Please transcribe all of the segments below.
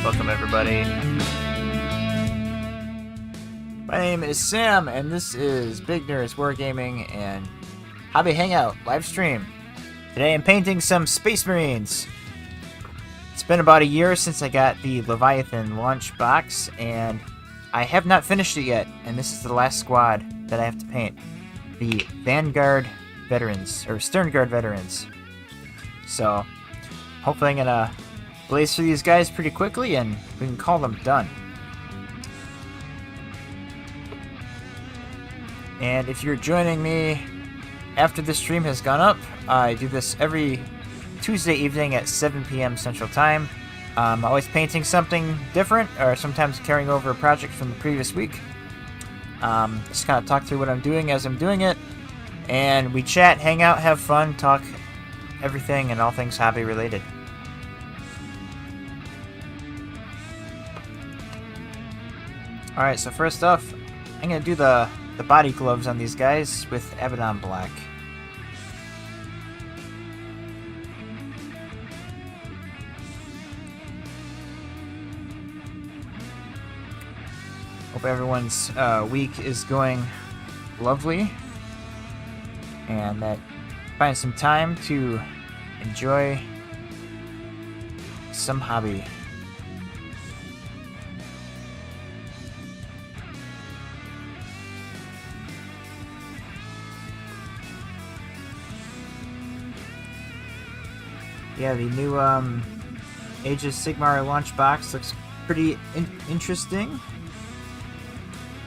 Welcome everybody. My name is Sam, and this is Big Nerds Wargaming and Hobby Hangout live stream. Today I'm painting some Space Marines. It's been about a year since I got the Leviathan launch box, and I have not finished it yet, and this is the last squad that I have to paint. The Vanguard Veterans, or Stern Guard Veterans. So, hopefully I'm gonna blaze through these guys pretty quickly and we can call them done. And if you're joining me after the stream has gone up, I do this every Tuesday evening at 7 p.m. Central Time. I'm always painting something different, or sometimes carrying over a project from the previous week. Just kind of talk through what I'm doing as I'm doing it. And we chat, hang out, have fun, talk everything and all things hobby related. Alright, so first off, I'm going to do the body gloves on these guys with Abaddon Black. Hope everyone's week is going lovely, and that find some time to enjoy some hobby. Yeah, the new Age of Sigmar launch box looks pretty interesting.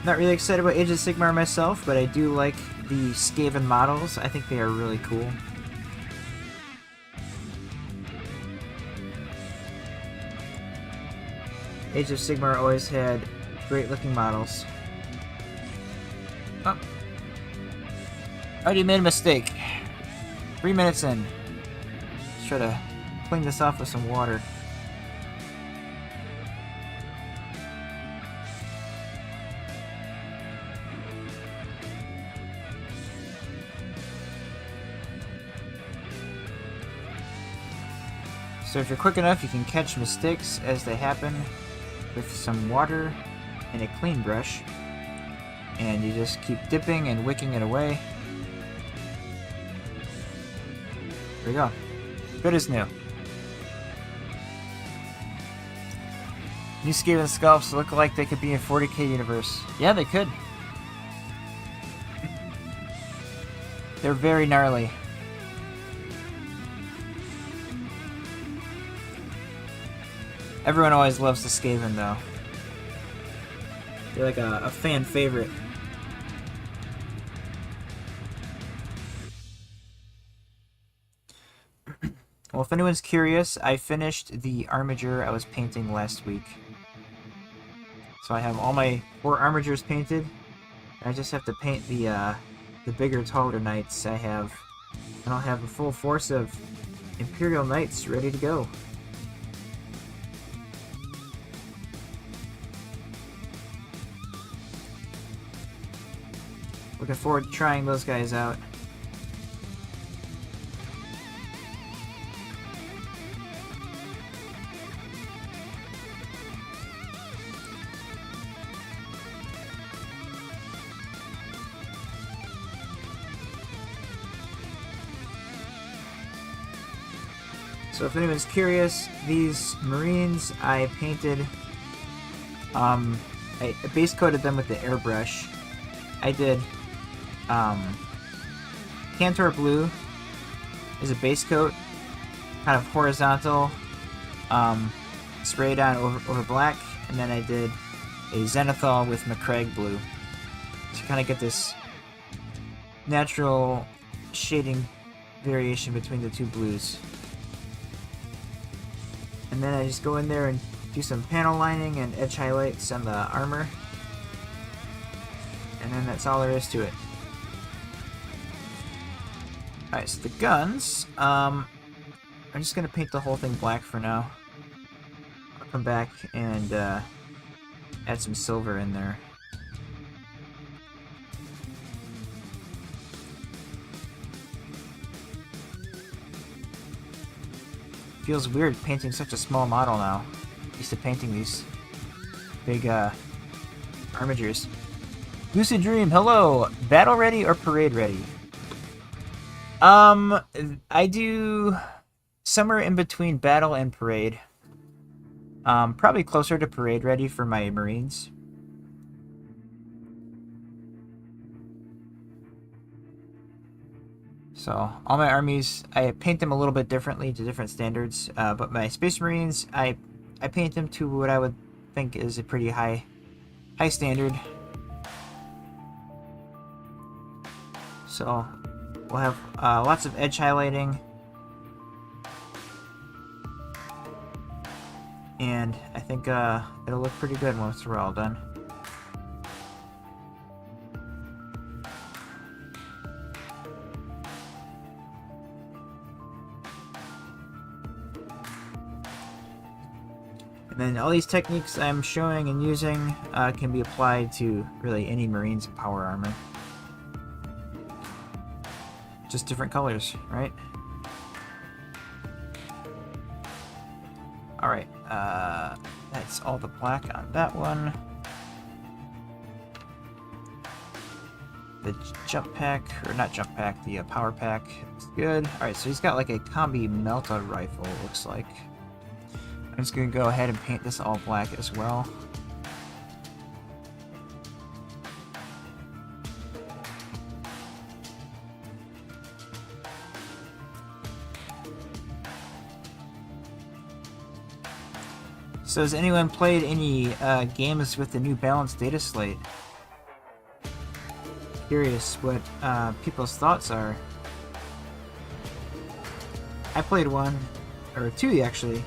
Not really excited about Age of Sigmar myself, but I do like the Skaven models. I think they are really cool. Age of Sigmar always had great looking models. Oh. Already made a mistake. 3 minutes in. Let's try to clean this off with some water. So if you're quick enough, you can catch mistakes as they happen with some water and a clean brush. And you just keep dipping and wicking it away. There we go. Good as new. New Skaven Scalps look like they could be in 40k universe. Yeah, they could. They're very gnarly. Everyone always loves the Skaven, though. They're like a fan favorite. Well, if anyone's curious, I finished the armature I was painting last week. So I have all my 4 armatures painted. I just have to paint the bigger, taller knights. I don't have a full force of Imperial Knights ready to go. Looking forward to trying those guys out. So if anyone's curious, these Marines I painted, I base coated them with the airbrush. I did Cantor Blue is a base coat, kind of horizontal, sprayed on over black, and then I did a Zenithal with McCraig Blue to kind of get this natural shading variation between the two blues. And then I just go in there and do some panel lining and edge highlights on the armor. And then that's all there is to it. Alright, so the guns, I'm just going to paint the whole thing black for now. I'll come back and add some silver in there. Feels weird painting such a small model now. Used to painting these big armatures. Lucid Dream, hello. Battle ready or parade ready? I do somewhere in between battle and parade. Probably closer to parade ready for my Marines. So all my armies, I paint them a little bit differently to different standards. But my Space Marines, I paint them to what I would think is a pretty high standard. So we'll have lots of edge highlighting, and I think it'll look pretty good once we're all done. And then all these techniques I'm showing and using can be applied to really any Marines and power armor. Just different colors, right? Alright, that's all the black on that one. The jump pack, or not jump pack, the power pack is good. Alright, so he's got like a combi melta rifle, looks like. I'm just gonna go ahead and paint this all black as well. So has anyone played any games with the new balanced data slate? Curious what people's thoughts are. I played one, or two actually,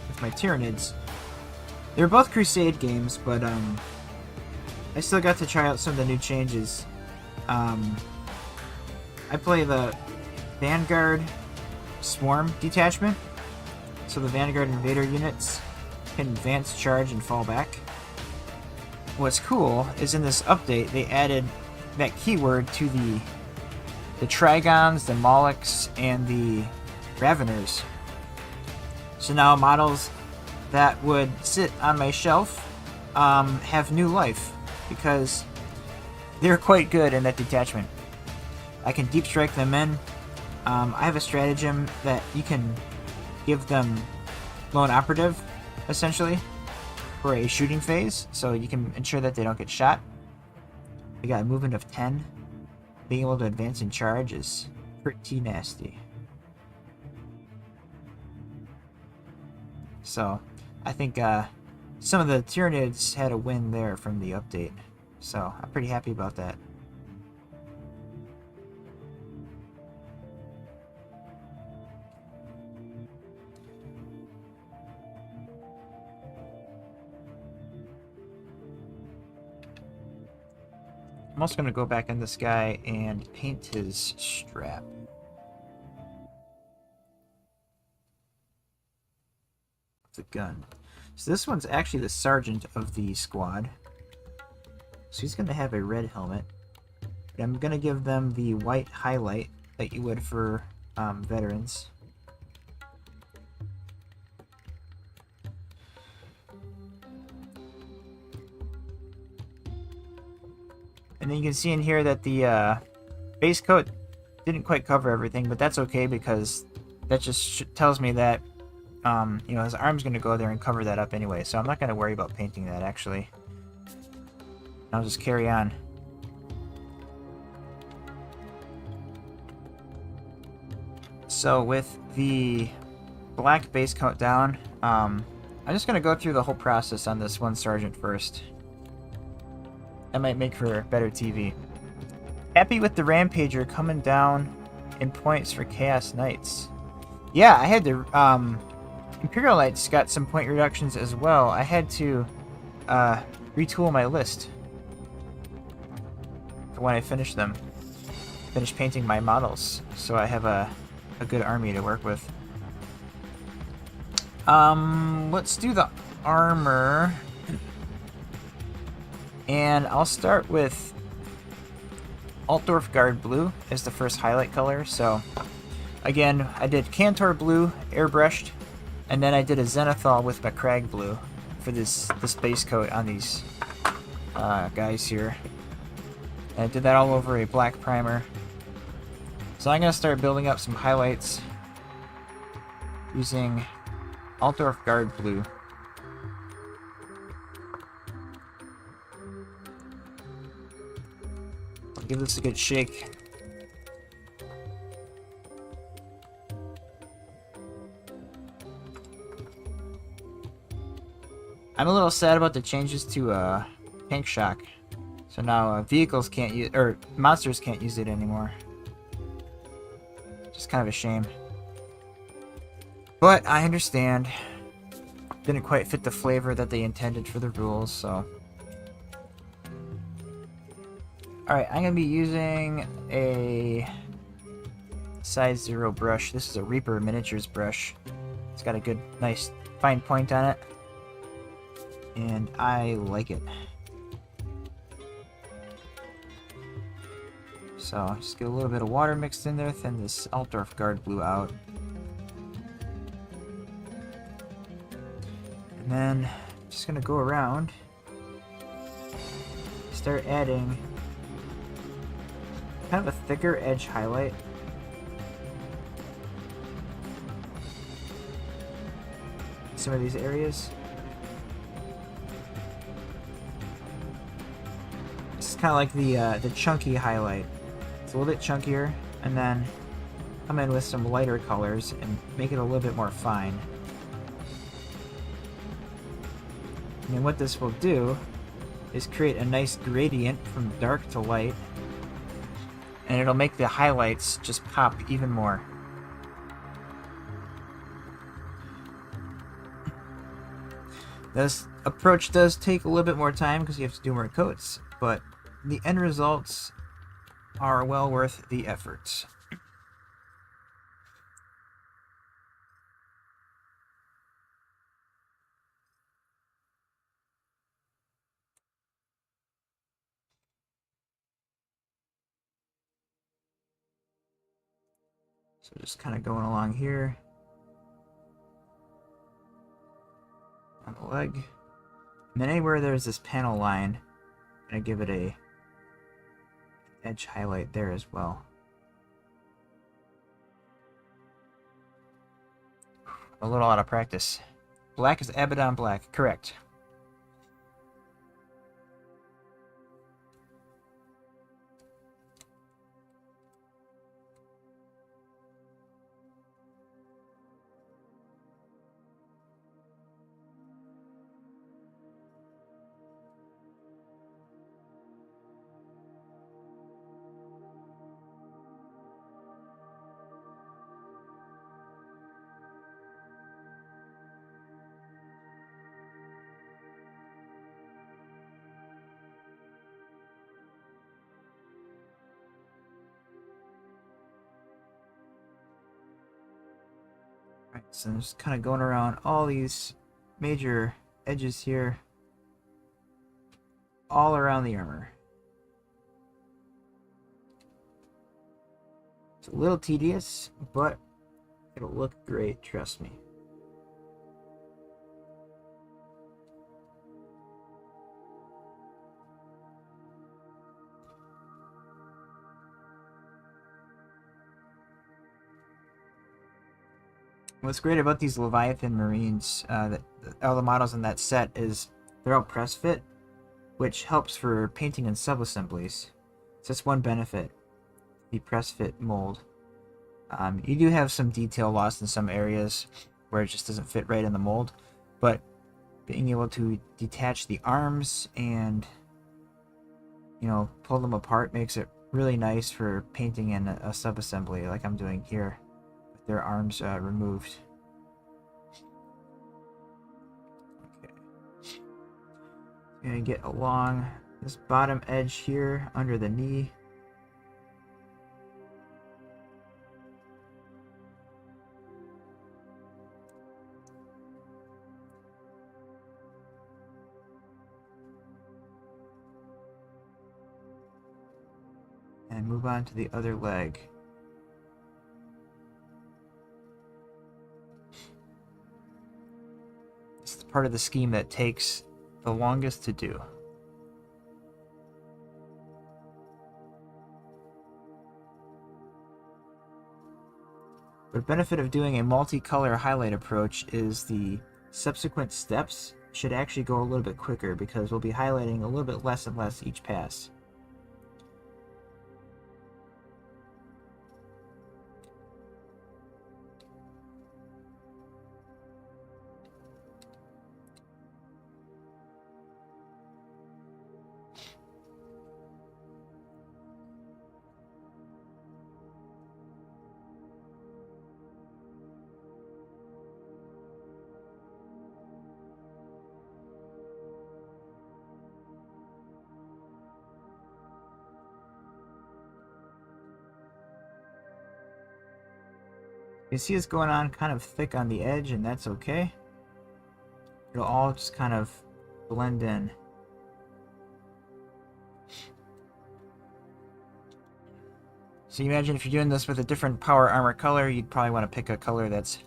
with my Tyranids. They were both Crusade games, but I still got to try out some of the new changes. I play the Vanguard Swarm detachment. So the Vanguard Invader units can advance, charge, and fall back. What's cool is in this update they added that keyword to the Trigons, the Molochs, and the Raveners. So now models that would sit on my shelf have new life because they're quite good in that detachment. I can deep strike them in. I have a stratagem that you can give them lone operative, essentially, for a shooting phase, so you can ensure that they don't get shot. We got a movement of 10. Being able to advance and charge is pretty nasty. So, I think some of the Tyranids had a win there from the update, so I'm pretty happy about that. I'm also going to go back in this guy and paint his strap. The gun. So this one's actually the sergeant of the squad. So he's going to have a red helmet. I'm going to give them the white highlight that you would for veterans. And then you can see in here that the base coat didn't quite cover everything, but that's okay because that just tells me that you know, his arm's going to go there and cover that up anyway, so I'm not going to worry about painting that actually. I'll just carry on. So with the black base coat down, I'm just going to go through the whole process on this one sergeant first. That might make for better TV. Happy with the Rampager coming down in points for Chaos Knights. Yeah, I had to... Imperial Knights got some point reductions as well. I had to retool my list for when I finish them. Finish painting my models, so I have a good army to work with. Let's do the armor. And I'll start with Altdorf Guard Blue as the first highlight color. So, again, I did Cantor Blue airbrushed And then I did a zenithal with my crag blue for this base coat on these guys here. And I did that all over a black primer. So I'm going to start building up some highlights using Altdorf Guard Blue. I'll give this a good shake. I'm a little sad about the changes to Tank Shock. So now vehicles can't use, or monsters can't use it anymore. Just kind of a shame. But I understand. Didn't quite fit the flavor that they intended for the rules, so. Alright, I'm going to be using a size 0 brush. This is a Reaper Miniatures brush. It's got a good, nice, fine point on it. And I like it. So, just get a little bit of water mixed in there, thin this Altdorf Guard Blue out. And then, just gonna go around, start adding kind of a thicker edge highlight. Some of these areas. It's kind of like the chunky highlight. It's a little bit chunkier, and then come in with some lighter colors and make it a little bit more fine. And then what this will do is create a nice gradient from dark to light, and it'll make the highlights just pop even more. This approach does take a little bit more time because you have to do more coats, but the end results are well worth the efforts. So just kind of going along here on the leg, and then anywhere there's this panel line, I'm gonna give it a edge highlight there as well. A little out of practice. Black is Abaddon black, correct. Alright, so I'm just kind of going around all these major edges here, all around the armor. It's a little tedious, but it'll look great, trust me. What's great about these Leviathan Marines, all the models in that set, is they're all press fit, which helps for painting and sub-assemblies. It's just one benefit, the press fit mold. You do have some detail lost in some areas where it just doesn't fit right in the mold, but being able to detach the arms and, you know, pull them apart makes it really nice for painting in a sub-assembly like I'm doing here. Their arms removed. Okay. Gonna get along this bottom edge here under the knee. And move on to the other leg. part of the scheme that takes the longest to do. The benefit of doing a multicolor highlight approach is the subsequent steps should actually go a little bit quicker because we'll be highlighting a little bit less and less each pass. You see it's going on kind of thick on the edge, and that's okay. It'll all just kind of blend in. So you imagine if you're doing this with a different power armor color, you'd probably want to pick a color that's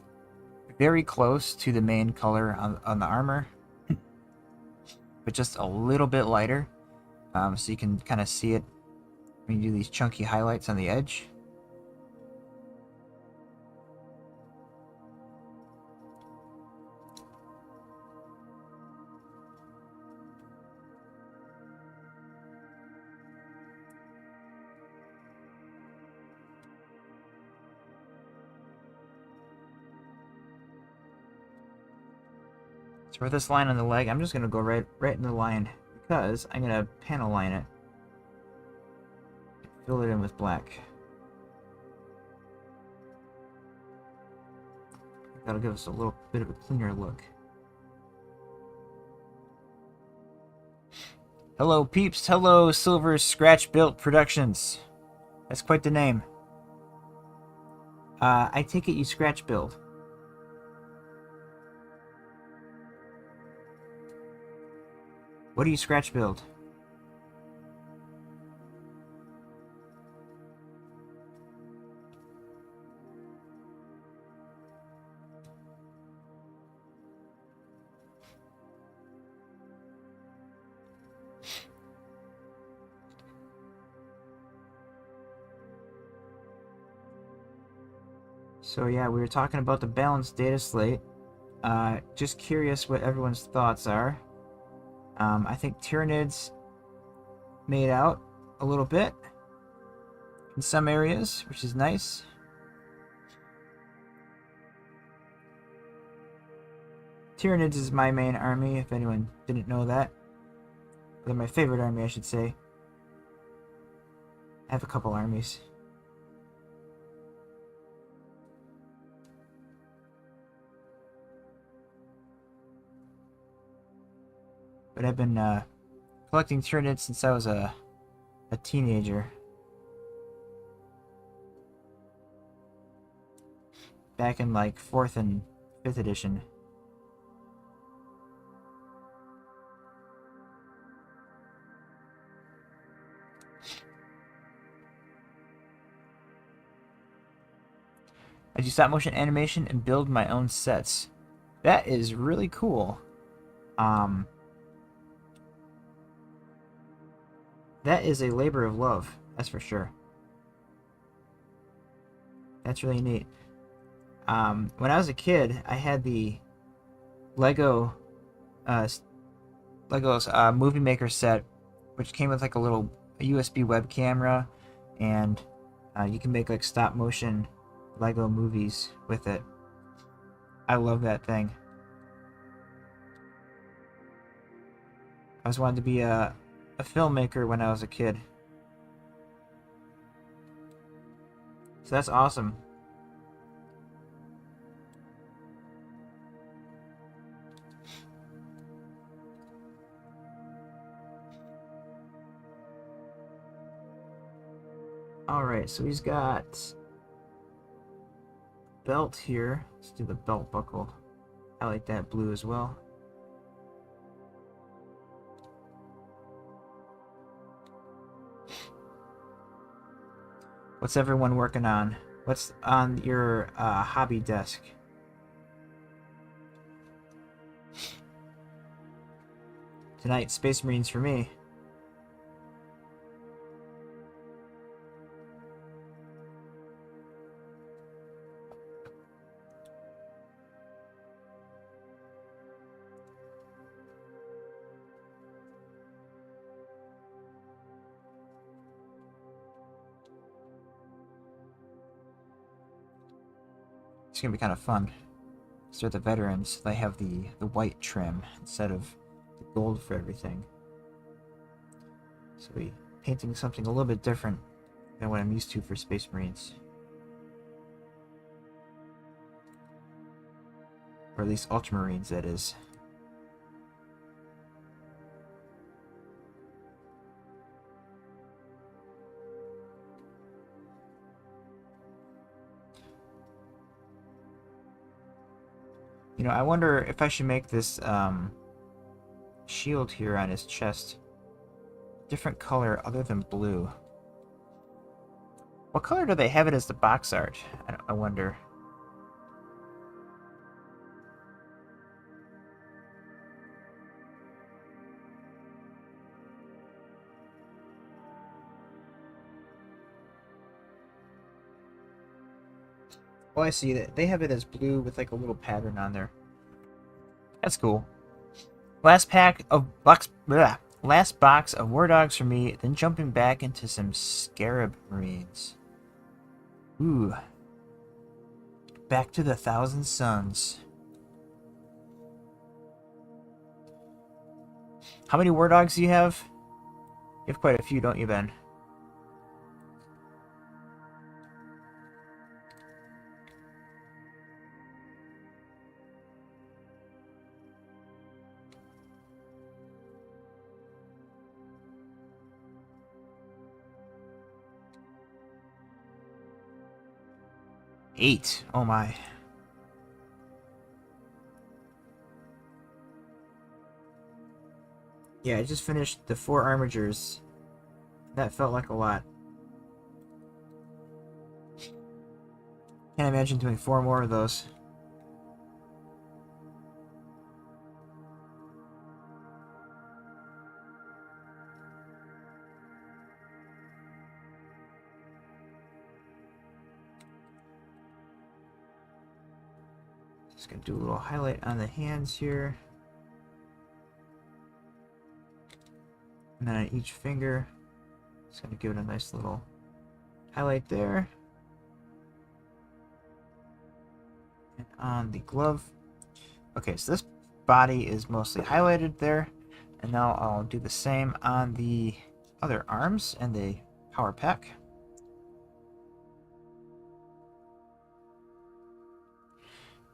very close to the main color on the armor, but just a little bit lighter, so you can kind of see it when you do these chunky highlights on the edge. So for this line on the leg, I'm just going to go right in the line because I'm going to panel line it. Fill it in with black. That'll give us a little bit of a cleaner look. Hello peeps, hello Silver Scratch Built Productions. That's quite the name. I take it you scratch build. What do you scratch build? So yeah, we were talking about the balanced data slate. Just curious what everyone's thoughts are. I think Tyranids made out a little bit in some areas, which is nice. Tyranids is my main army, if anyone didn't know that. They're my favorite army, I should say. I have a couple armies. But I've been collecting Tyranids since I was a teenager. Back in like 4th and 5th edition. I do stop motion animation and build my own sets. That is really cool. That is a labor of love, that's for sure. That's really neat. When I was a kid, I had the Legos Movie Maker set, which came with like a USB web camera, and you can make like stop motion Lego movies with it. I love that thing. I always wanted to be a filmmaker when I was a kid. So that's awesome. Alright, so he's got belt here. Let's do the belt buckle. I like that blue as well. What's everyone working on? What's on your hobby desk? Tonight, Space Marines for me. It's gonna be kind of fun. Start the veterans. They have the white trim instead of the gold for everything. So we painting something a little bit different than what I'm used to for Space Marines. Or at least Ultramarines, that is. You know, I wonder if I should make this shield here on his chest different color other than blue. What color do they have it as the box art? I wonder. Oh, I see that they have it as blue with like a little pattern on there. That's cool. Last box of War Dogs for me, then jumping back into some Scarab Marines. Ooh. Back to the Thousand Suns. How many War Dogs do you have? You have quite a few, don't you, Ben? Eight. Oh my. Yeah, I just finished the 4 armigers. That felt like a lot. Can't imagine doing 4 more of those. Just gonna do a little highlight on the hands here. And then on each finger, just gonna give it a nice little highlight there. And on the glove. Okay, so this body is mostly highlighted there. And now I'll do the same on the other arms and the power pack.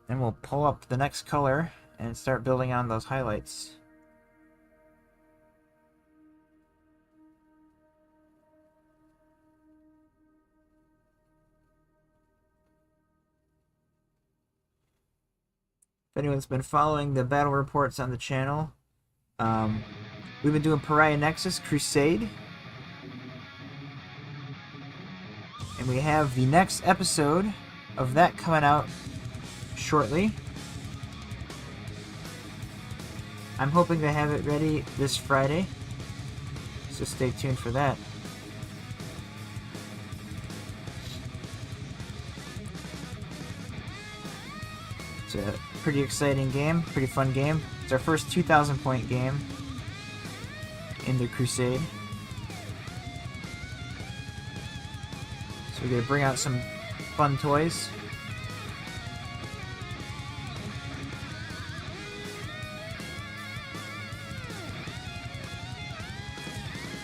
Then we'll pull up the next color and start building on those highlights. If anyone's been following the battle reports on the channel, we've been doing Pariah Nexus Crusade. And we have the next episode of that coming out shortly. I'm hoping to have it ready this Friday, so stay tuned for that. It's a pretty exciting game, pretty fun game. It's our first 2,000 point game in the Crusade. So we're going to bring out some fun toys.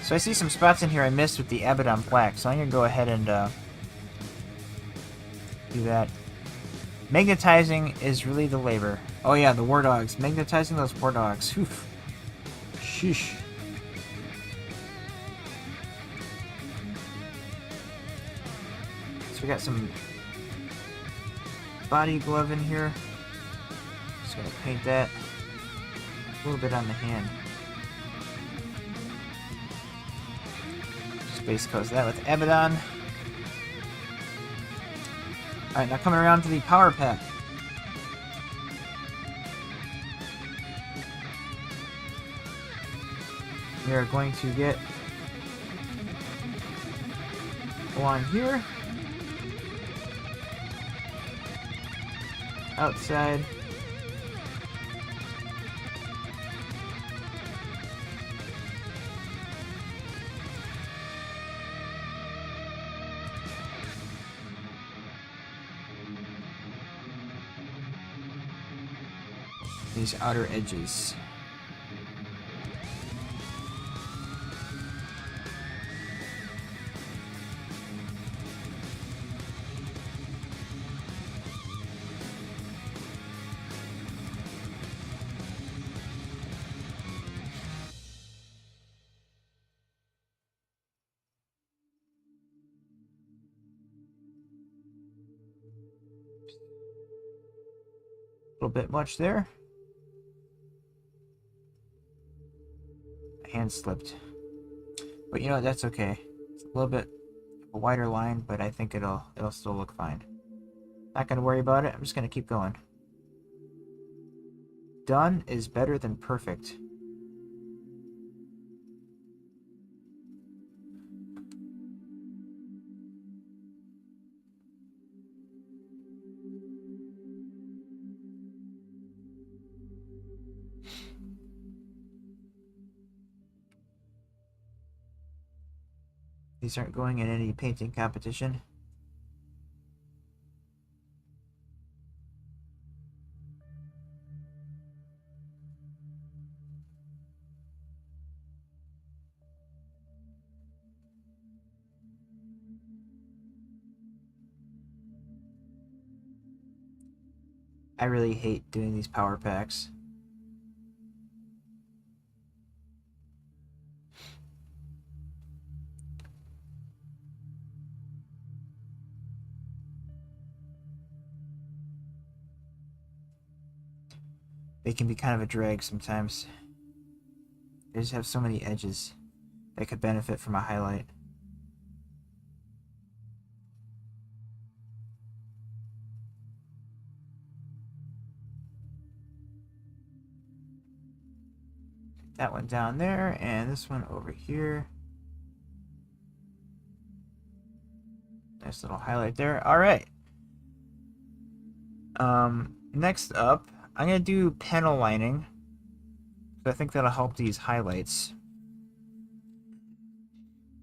So I see some spots in here I missed with the Abaddon plaque, so I'm going to go ahead and do that. Magnetizing is really the labor. Oh yeah, the War Dogs. Magnetizing those War Dogs. Whew. Sheesh. So we got some body glove in here. Just going to paint that a little bit on the hand. Base coats that with Abaddon. Alright, now coming around to the power pack. We are going to get along here. Outside. These outer edges. A little bit much there. Hand slipped. But you know, that's okay. It's a little bit of a wider line, but I think it'll still look fine. Not gonna worry about it. I'm just gonna keep going. Done is better than perfect. These aren't going in any painting competition. I really hate doing these power packs. They can be kind of a drag sometimes. They just have so many edges that could benefit from a highlight. That one down there, and this one over here. Nice little highlight there. All right. Next up, I'm gonna do panel lining. So I think that'll help these highlights.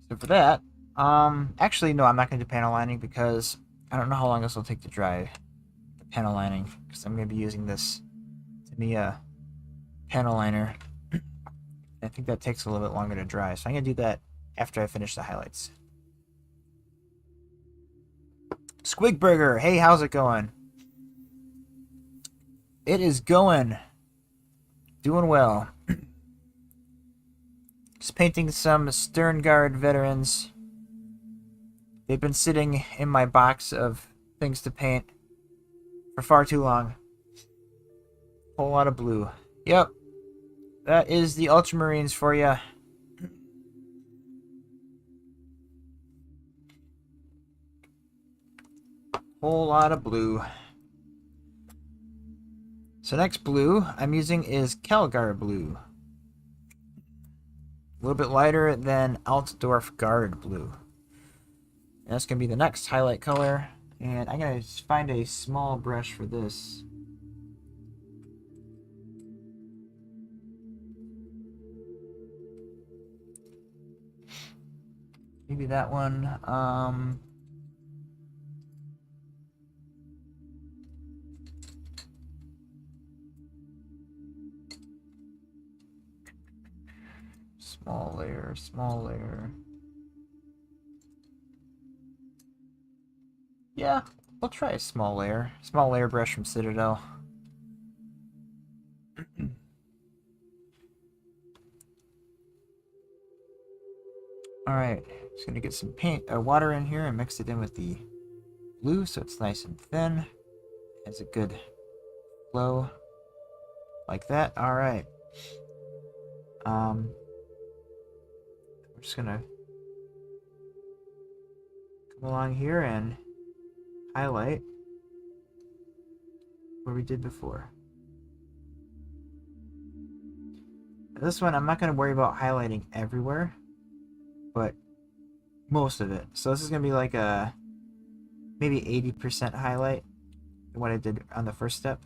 So for that, actually no, I'm not gonna do panel lining because I don't know how long this will take to dry. The panel lining, because I'm gonna be using this Tamiya panel liner. I think that takes a little bit longer to dry, so I'm gonna do that after I finish the highlights. Squigburger, hey, how's it going? It is going. Doing well. Just painting some Sterngard veterans. They've been sitting in my box of things to paint for far too long. Whole lot of blue. Yep. That is the Ultramarines for you. Whole lot of blue. So next blue I'm using is Kelgar blue. A little bit lighter than Altdorf Guard blue. And that's going to be the next highlight color. And I'm going to find a small brush for this. Maybe that one. Small layer, small layer. Yeah, we'll try a small layer. Small layer brush from Citadel. Alright, just gonna get some paint, water in here and mix it in with the blue so it's nice and thin. Has a good flow like that. Alright. We're just gonna come along here and highlight where we did before. This one, I'm not going to worry about highlighting everywhere, but most of it. So this is going to be like a maybe 80% highlight than what I did on the first step.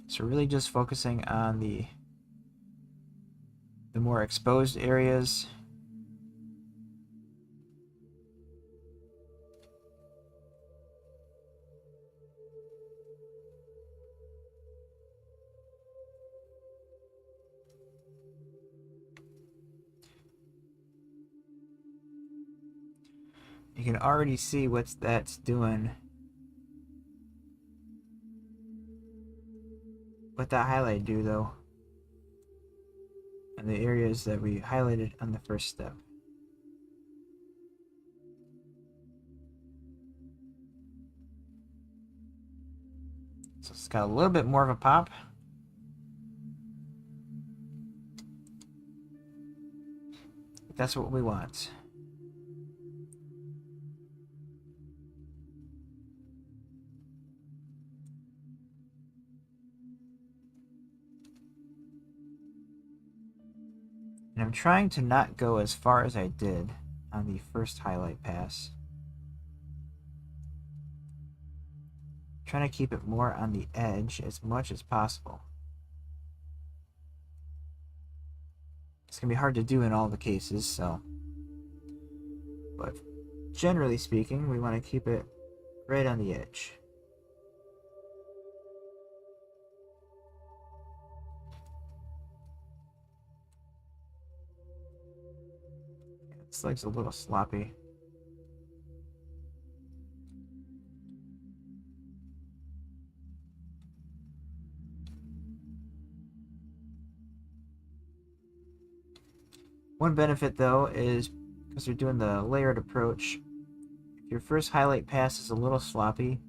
So really just focusing on the more exposed areas. You can already see what that's doing. What that highlight do though, and the areas that we highlighted on the first step. So it's got a little bit more of a pop. That's what we want. And I'm trying to not go as far as I did on the first highlight pass. Trying to keep it more on the edge as much as possible. It's going to be hard to do in all the cases, so. But generally speaking, we want to keep it right on the edge. This leg's a little sloppy. One benefit though is because you're doing the layered approach, if your first highlight pass is a little sloppy,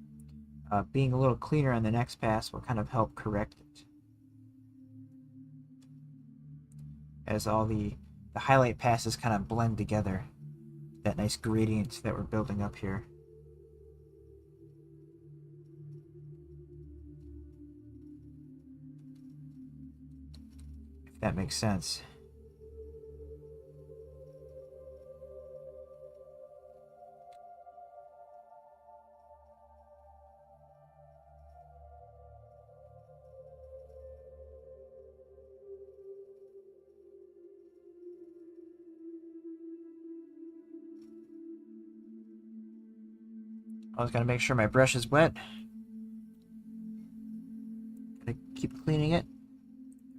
being a little cleaner on the next pass will kind of help correct it. As all the highlight passes kind of blend together. That nice gradient that we're building up here. If that makes sense. I was gonna make sure my brush is wet. Gotta keep cleaning it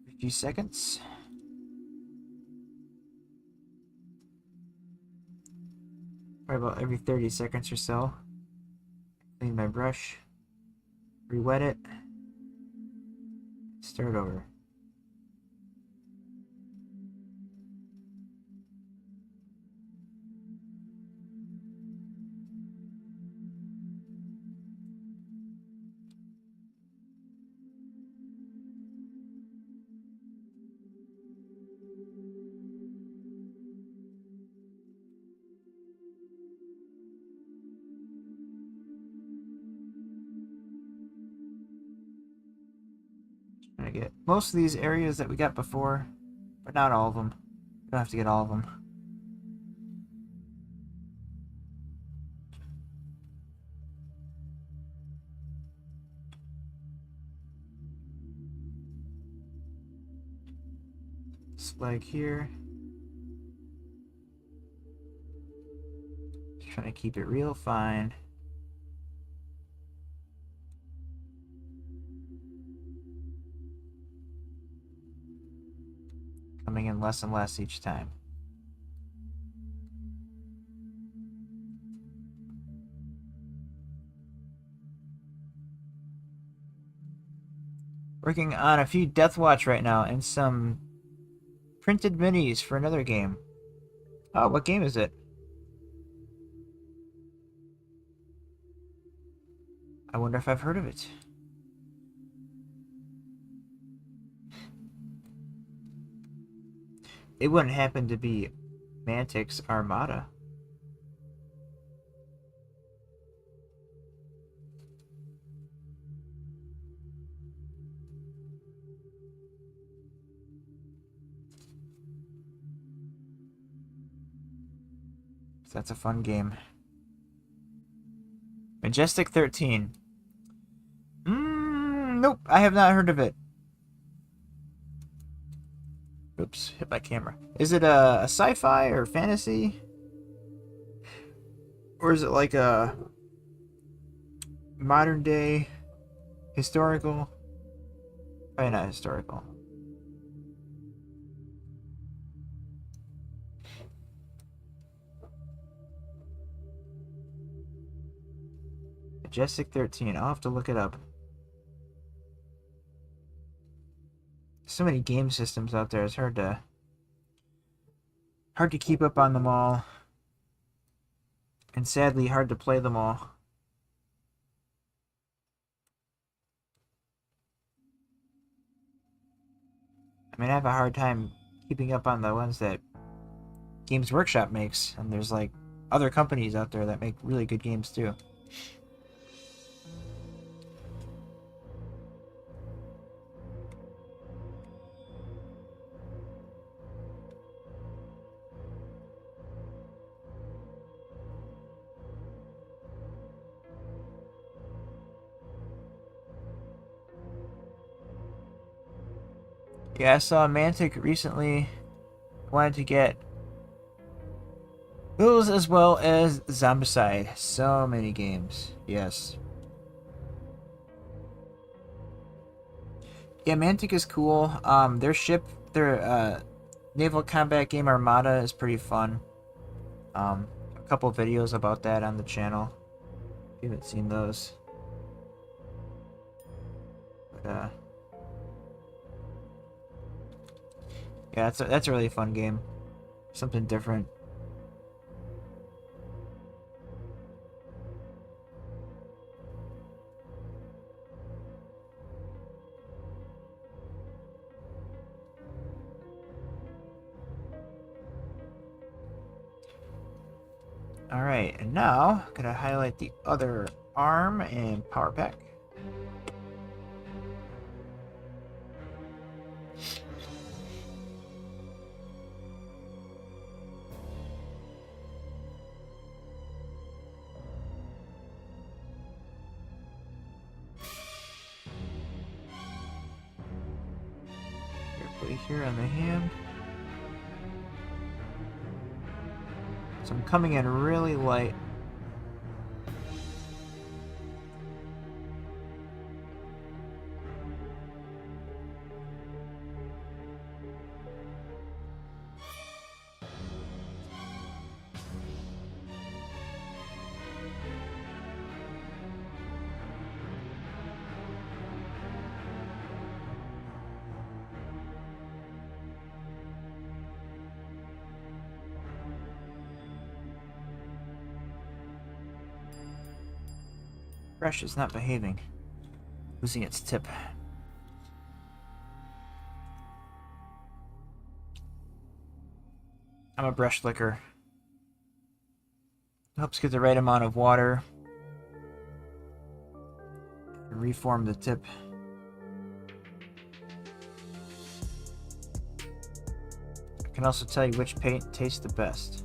every few seconds. Probably about every 30 seconds or so. Clean my brush, re-wet it, start over. Trying to get most of these areas that we got before, but not all of them. You don't have to get all of them. This flag here. Just trying to keep it real fine. Coming in less and less each time. Working on a few Death Watch right now and some printed minis for another game. Oh, what game is it? I wonder if I've heard of it. It wouldn't happen to be Mantic's Armada. That's a fun game. Majestic 13. Nope, I have not heard of it. Oops, hit my camera. Is it a sci-fi or fantasy? Or is it like a modern day historical? Probably not historical. Majestic 13. I'll have to look it up. So many game systems out there. It's hard to keep up on them all. And sadly, hard to play them all. I mean, I have a hard time keeping up on the ones that Games Workshop makes. And there's like other companies out there that make really good games too. Yeah, I saw Mantic recently wanted to get those as well as Zombicide. So many games. Yes. Yeah, Mantic is cool. Their naval combat game Armada is pretty fun. A couple videos about that on the channel. If you haven't seen those. But, yeah, that's a really fun game. Something different. Alright, and now I'm gonna highlight the other arm and power pack. Carefully here on the hand. So I'm coming in really light. Brush is not behaving. Losing its tip. I'm a brush licker. Helps get the right amount of water. And reform the tip. I can also tell you which paint tastes the best.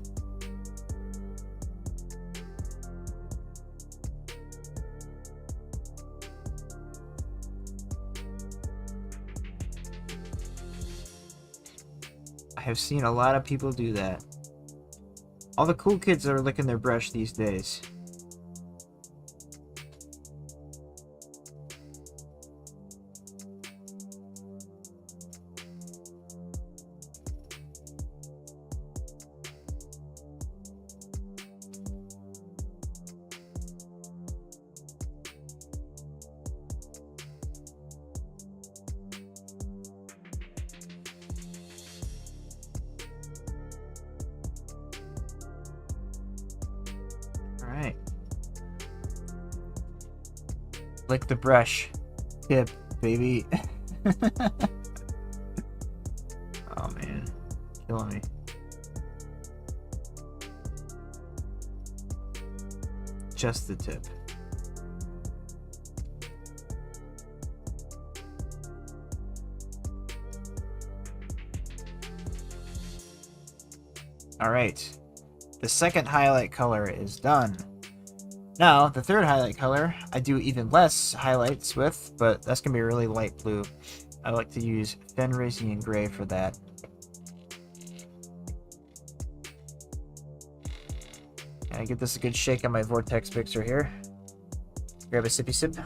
I have seen a lot of people do that. All the cool kids are licking their brush these days. Alright. Lick the brush. Tip, baby. Oh man. Killing me. Just the tip. Alright. the second highlight color is done. Now, the third highlight color, I do even less highlights with, but that's going to be really light blue. I like to use thin Rizian gray for that. And I give this a good shake on my vortex mixer here. Grab a sippy sip.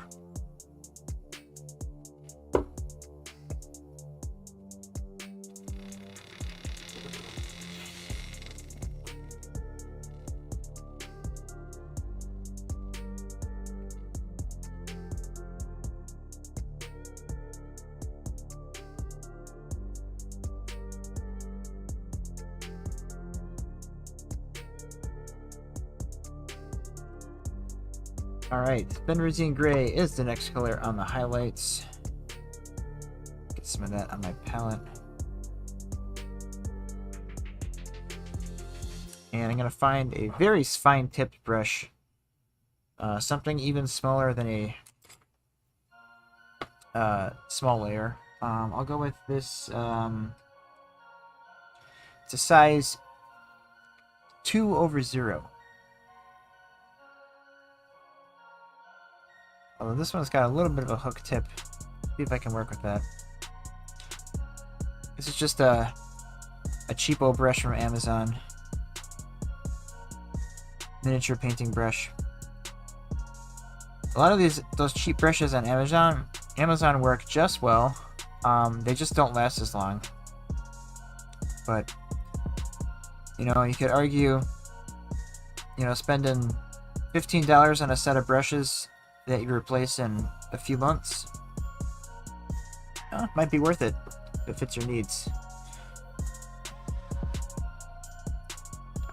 Alright, Benrizine Gray is the next color on the highlights. Get some of that on my palette. And I'm going to find a very fine tipped brush. Something even smaller than a small layer. I'll go with this. It's a size 2/0. Although this one's got a little bit of a hook tip. See if I can work with that. This is just a cheapo brush from Amazon. Miniature painting brush. A lot of those cheap brushes on Amazon work just well. They just don't last as long. But you know, you could argue, you know, spending $15 on a set of brushes that you replace in a few months, might be worth it if it fits your needs.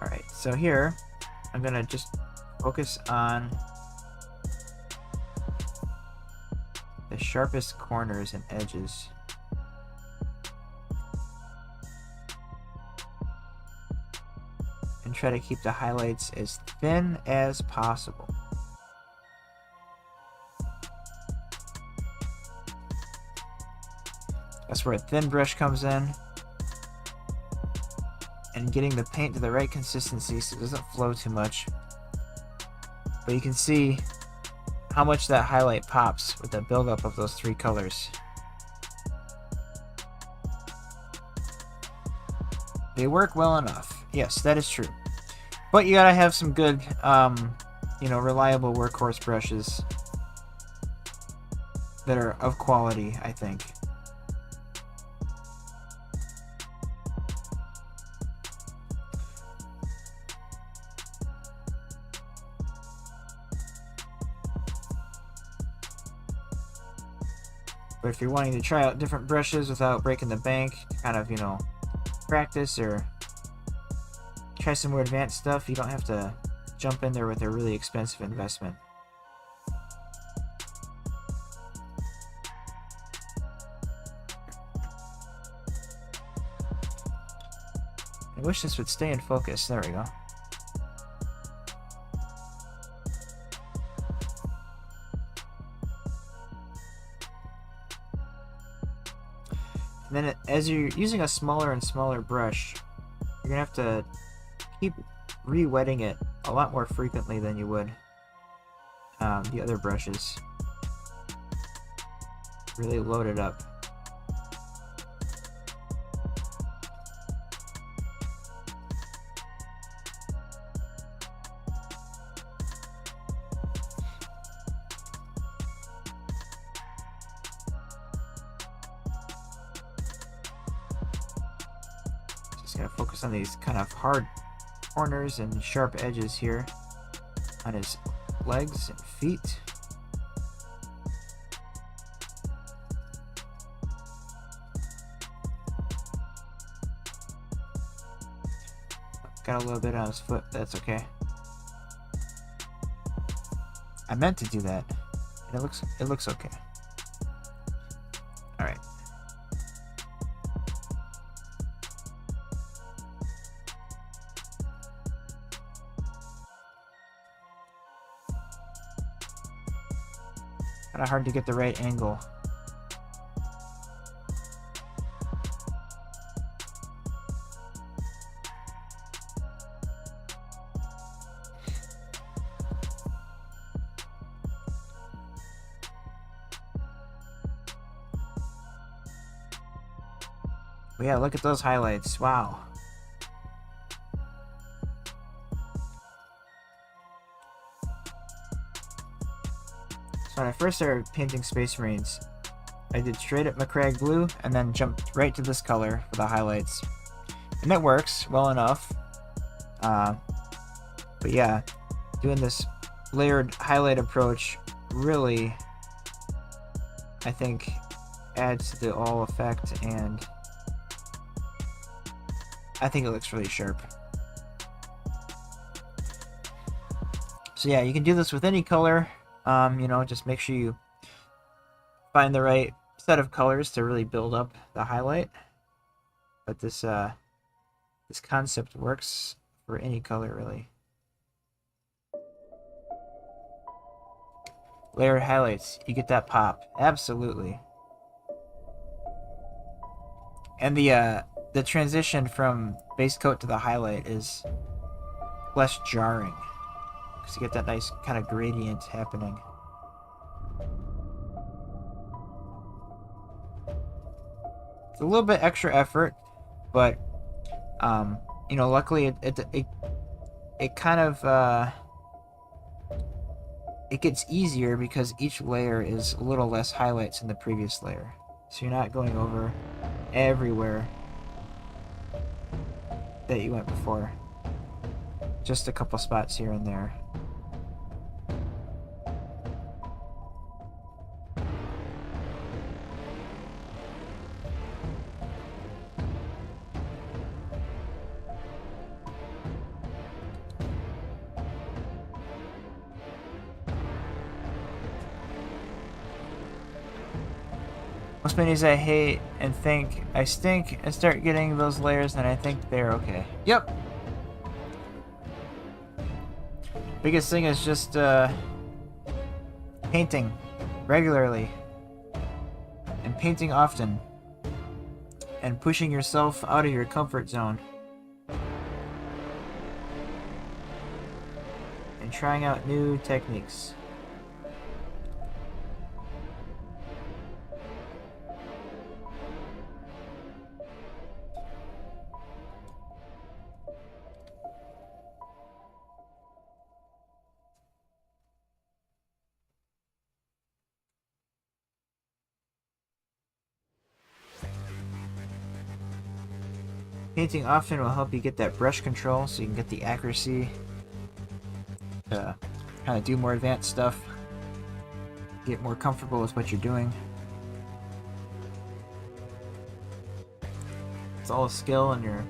Alright, so here I'm gonna just focus on the sharpest corners and edges. And try to keep the highlights as thin as possible. That's where a thin brush comes in. And getting the paint to the right consistency so it doesn't flow too much. But you can see how much that highlight pops with the buildup of those three colors. They work well enough. Yes, that is true. But you gotta have some good, you know, reliable workhorse brushes that are of quality, I think. But if you're wanting to try out different brushes without breaking the bank, kind of, you know, practice or try some more advanced stuff, you don't have to jump in there with a really expensive investment. I wish this would stay in focus. There we go. And then as you're using a smaller and smaller brush, you're gonna have to keep re-wetting it a lot more frequently than you would the other brushes. Really load it up. Just gonna focus on these kind of hard corners and sharp edges here on his legs and feet. Got a little bit on his foot, but that's okay. I meant to do that, and it looks okay. All right. Kind of hard to get the right angle. But yeah, look at those highlights. Wow. So when I first started painting Space Marines, I did straight up McCrag blue and then jumped right to this color for the highlights. And it works well enough. But yeah, doing this layered highlight approach really, I think, adds to the all effect, and I think it looks really sharp. So yeah, you can do this with any color. You know, just make sure you find the right set of colors to really build up the highlight. But this this concept works for any color, really. Layered highlights, you get that pop. Absolutely. And the transition from base coat to the highlight is less jarring, because you get that nice kind of gradient happening. It's a little bit extra effort, but you know, luckily it kind of it gets easier because each layer is a little less highlights than the previous layer, so you're not going over everywhere that you went before. Just a couple spots here and there. Most minis I hate and think I stink and start getting those layers and I think they're okay. Yep. Biggest thing is just painting regularly and painting often and pushing yourself out of your comfort zone and trying out new techniques. Painting often will help you get that brush control so you can get the accuracy to kind of do more advanced stuff, get more comfortable with what you're doing. It's all a skill, and you're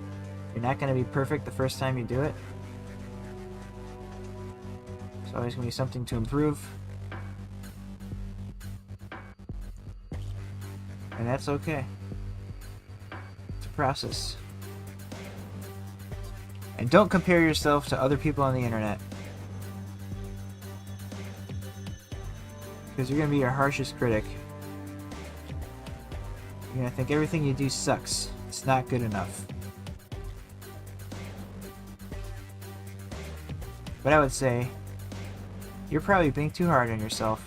not going to be perfect the first time you do it. It's always going to be something to improve, and that's okay. It's a process. And don't compare yourself to other people on the internet, because you're going to be your harshest critic. You're going to think everything you do sucks. It's not good enough. But I would say you're probably being too hard on yourself.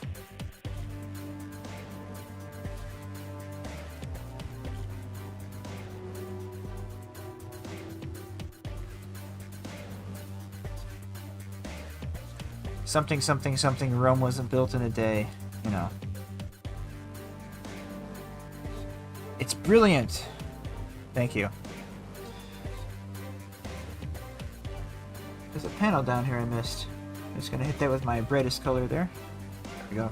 Something, something, something, Rome wasn't built in a day, you know. It's brilliant! Thank you. There's a panel down here I missed. I'm just gonna hit that with my brightest color there. There we go.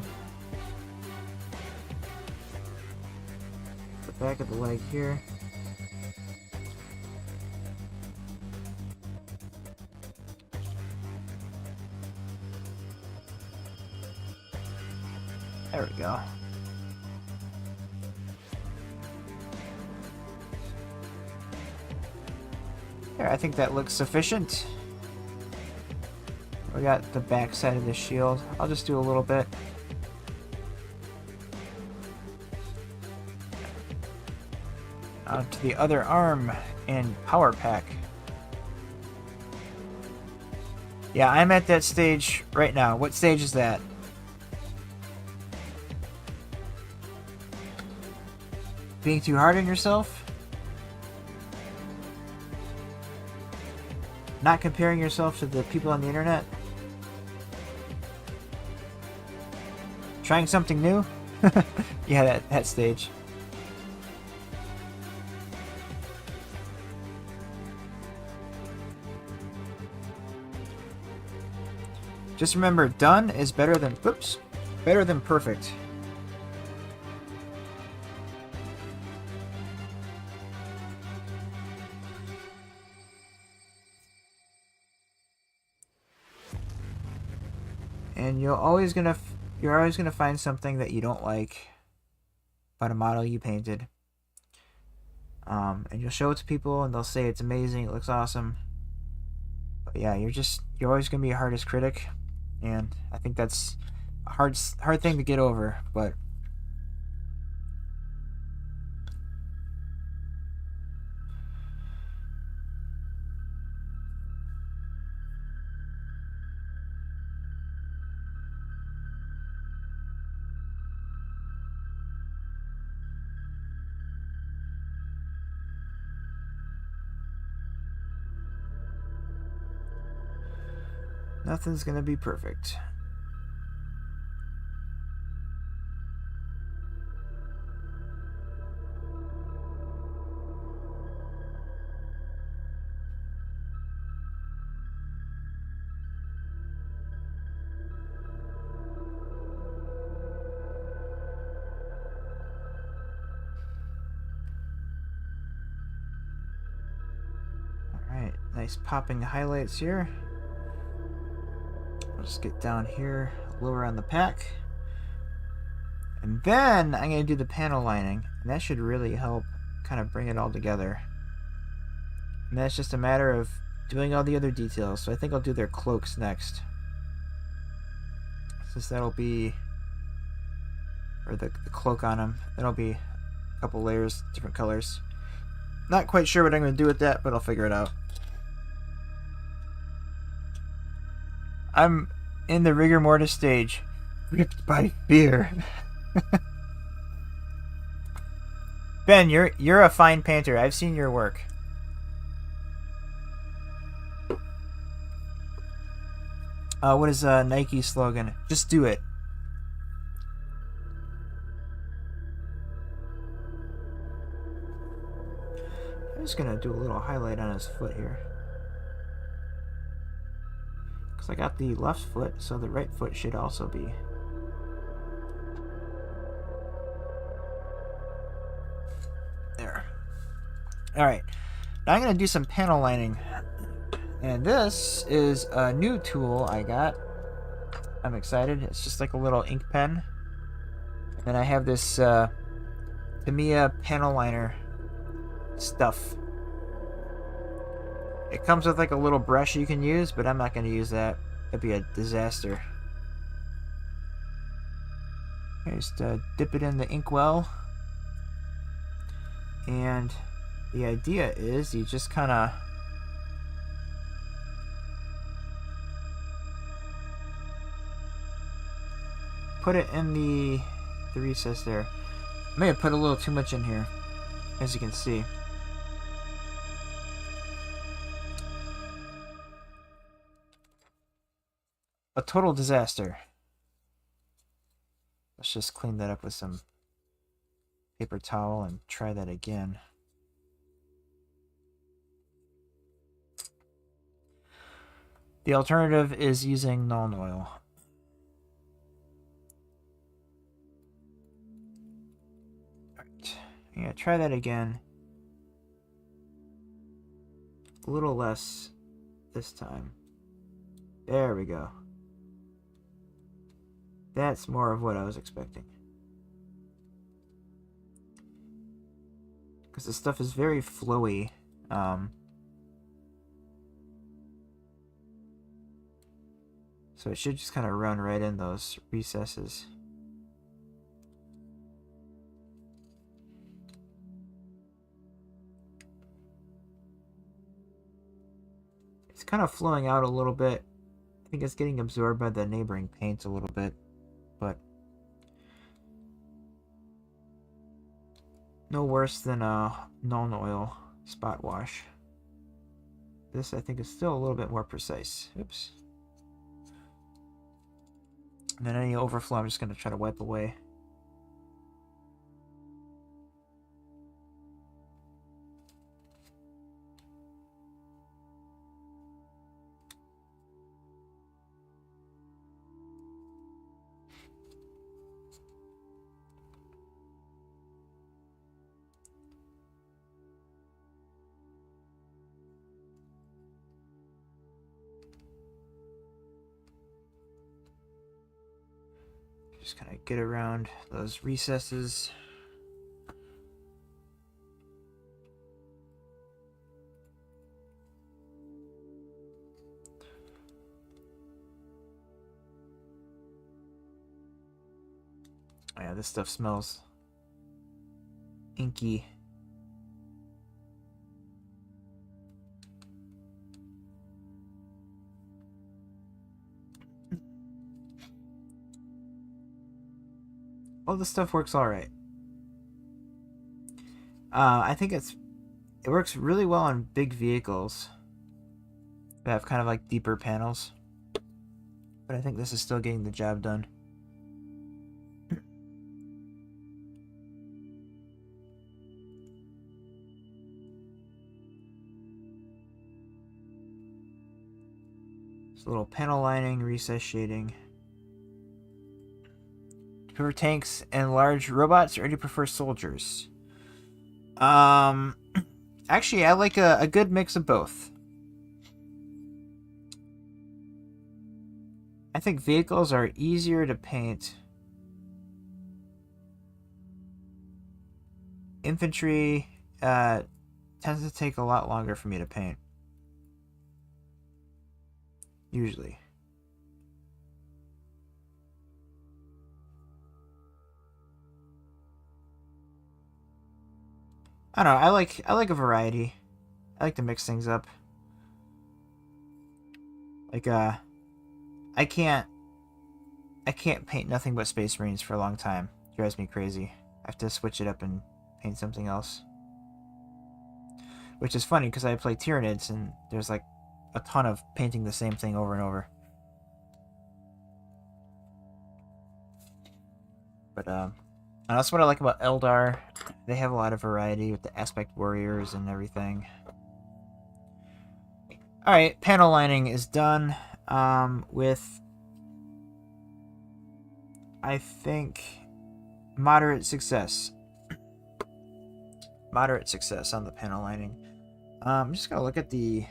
The back of the leg here. There we go. There, I think that looks sufficient. We got the back side of the shield. I'll just do a little bit. On to the other arm and power pack. Yeah, I'm at that stage right now. What stage is that? Being too hard on yourself? Not comparing yourself to the people on the internet? Trying something new? Yeah, that stage. Just remember, done is better than, oops, better than perfect. And you're always gonna find something that you don't like about a model you painted. And you'll show it to people, and they'll say it's amazing, it looks awesome. But yeah, you're always gonna be your hardest critic. And I think that's a hard thing to get over, but nothing's gonna be perfect. Alright, nice popping highlights here. I'll just get down here, lower on the pack. And then I'm going to do the panel lining. And that should really help kind of bring it all together. And that's just a matter of doing all the other details. So I think I'll do their cloaks next. Since that'll be... or the cloak on them. That'll be a couple layers, different colors. Not quite sure what I'm going to do with that, but I'll figure it out. I'm in the rigor mortis stage. Gripped by fear. Ben, you're a fine painter. I've seen your work. What is Nike's slogan? Just do it. I'm just gonna do a little highlight on his foot here. Because I got the left foot, so the right foot should also be. There. Alright. Now I'm going to do some panel lining. And this is a new tool I got. I'm excited. It's just like a little ink pen. And then I have this Tamiya panel liner stuff. It comes with like a little brush you can use, but I'm not going to use that. That'd be a disaster. I just dip it in the inkwell. And the idea is you just kind of put it in the recess there. I may have put a little too much in here, as you can see. A total disaster. Let's just clean that up with some paper towel and try that again. The alternative is using Nuln Oil. Alright, I'm gonna try that again. A little less this time. There we go. That's more of what I was expecting. Because the stuff is very flowy. So it should just kind of run right in those recesses. It's kind of flowing out a little bit. I think it's getting absorbed by the neighboring paint a little bit. But no worse than a Nuln Oil spot wash. This, I think, is still a little bit more precise. Oops. And then any overflow, I'm just going to try to wipe away. Just kind of get around those recesses. Oh yeah, this stuff smells inky. All this stuff works all right. I think it works really well on big vehicles that have kind of like deeper panels, but I think this is still getting the job done. It's a little panel lining, recess shading. Do you prefer tanks and large robots, or do you prefer soldiers? Actually, I like a good mix of both. I think vehicles are easier to paint. Infantry tends to take a lot longer for me to paint. Usually. I don't know, I like a variety. I like to mix things up. Like I can't paint nothing but Space Marines for a long time. It drives me crazy. I have to switch it up and paint something else. Which is funny because I play Tyranids and there's like a ton of painting the same thing over and over. But and that's what I like about Eldar. They have a lot of variety with the aspect warriors and everything. Alright, panel lining is done with, I think, moderate success. Moderate success on the panel lining. I'm just gonna look at the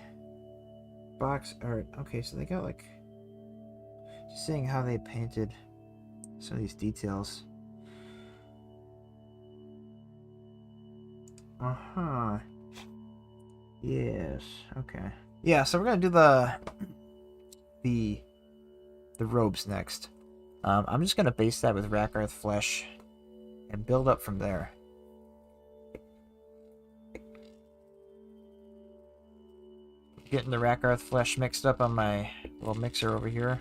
box art. Okay, so they got like, just seeing how they painted some of these details. Yes. Okay. Yeah. So we're gonna do the robes next. I'm just gonna base that with Rakarth flesh and build up from there. Getting the Rakarth flesh mixed up on my little mixer over here.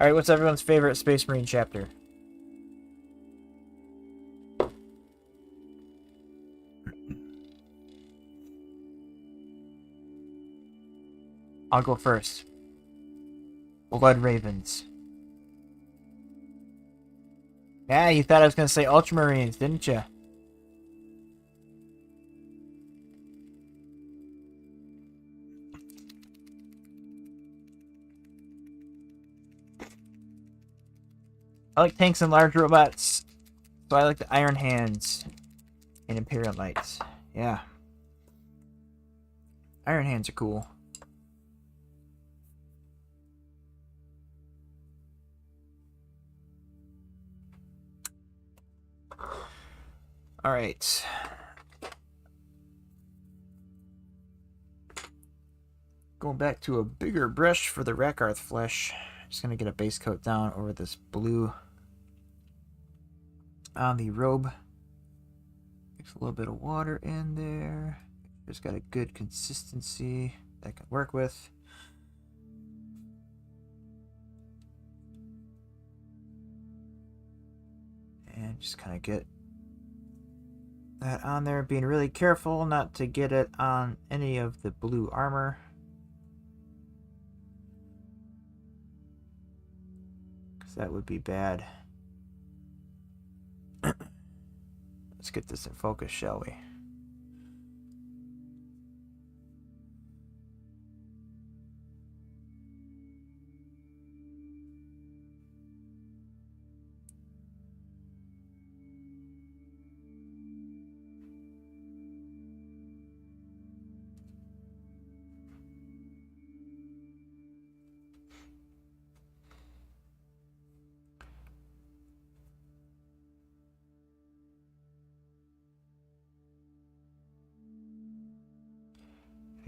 Alright, what's everyone's favorite Space Marine chapter? I'll go first. Blood Ravens. Yeah, you thought I was gonna say Ultramarines, didn't you? I like tanks and large robots, so I like the Iron Hands and Imperial Knights. Yeah. Iron Hands are cool. Alright. Going back to a bigger brush for the Rakarth flesh. Just gonna get a base coat down over this blue on the robe. Mix a little bit of water in there. Just got a good consistency that I can work with. And just kind of get that on there, being really careful not to get it on any of the blue armor. Because that would be bad. Let's get this in focus, shall we?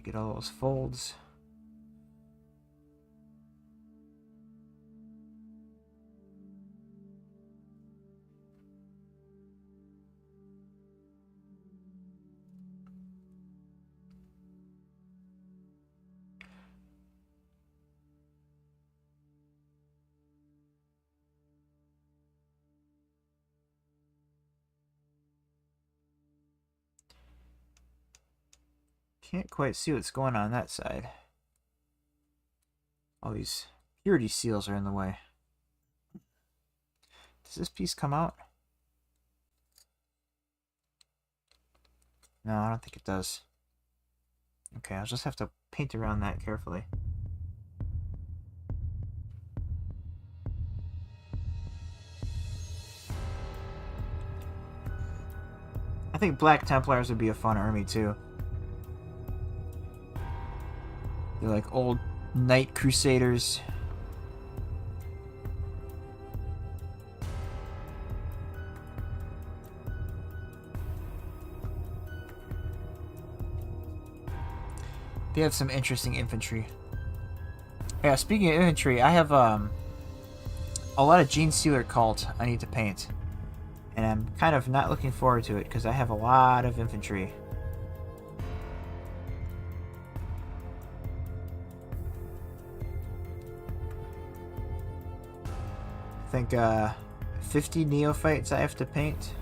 Get all those folds. Can't quite see what's going on that side. All these purity seals are in the way. Does this piece come out? No, I don't think it does. Okay, I'll just have to paint around that carefully. I think Black Templars would be a fun army too. They're like old Knight Crusaders. They have some interesting infantry. Yeah, speaking of infantry, I have a lot of Gene Stealer Cult I need to paint. And I'm kind of not looking forward to it because I have a lot of infantry. I think 50 neophytes I have to paint.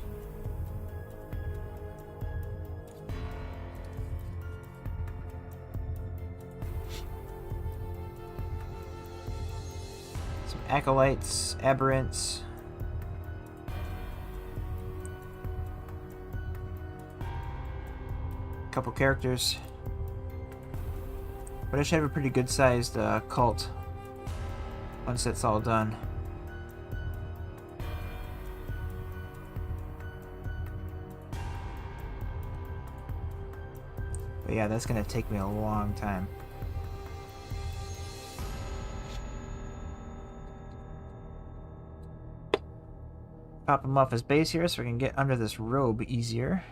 Some acolytes, aberrants. A couple characters. But I should have a pretty good sized cult once that's all done. But yeah, that's gonna take me a long time. Pop him off his base here so we can get under this robe easier.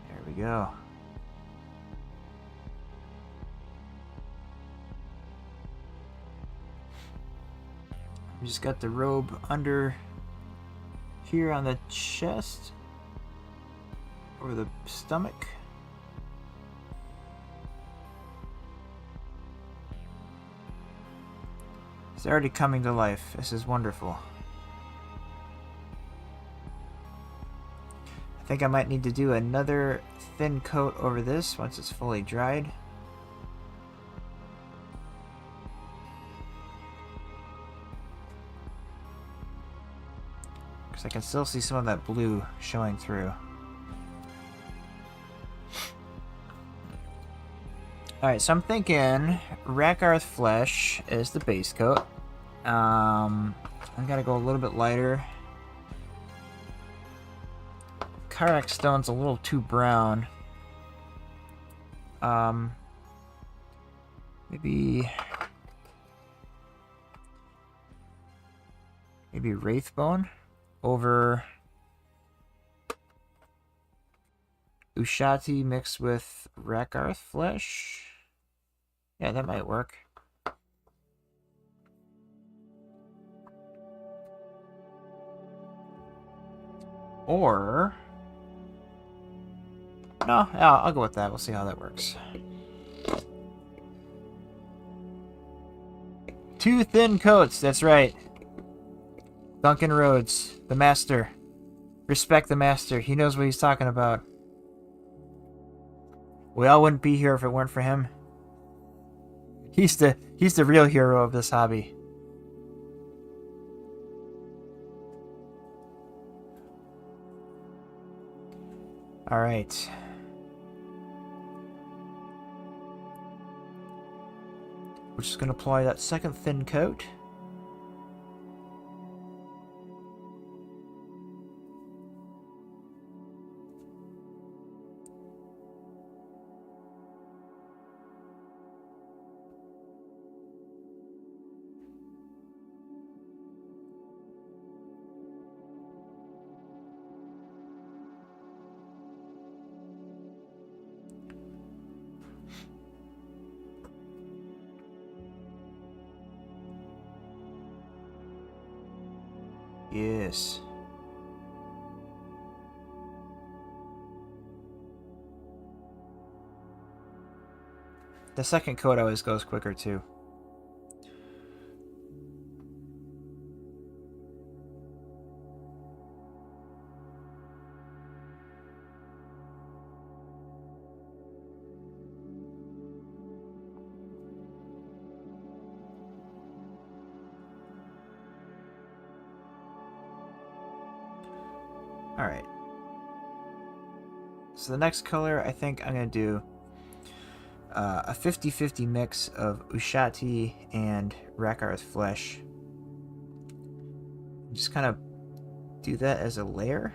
There we go. We just got the robe under here on the chest, over the stomach. It's already coming to life. This is wonderful. I think I might need to do another thin coat over this once it's fully dried. Because I can still see some of that blue showing through. Alright, so I'm thinking Rakarth Flesh is the base coat. I gotta go a little bit lighter. Karak Stone's a little too brown. Maybe maybe Wraithbone over Ushati mixed with Rakarth flesh. Yeah, that might work. Or no, yeah, I'll go with that. We'll see how that works. 2 thin coats, that's right. Duncan Rhodes, the master. Respect the master. He knows what he's talking about. We all wouldn't be here if it weren't for him. He's the real hero of this hobby. All right. We're just going to apply that second thin coat. Yes. The second coat always goes quicker too. Alright. So the next color, I think I'm going to do a 50-50 mix of Ushati and Rakarth flesh. Just kind of do that as a layer.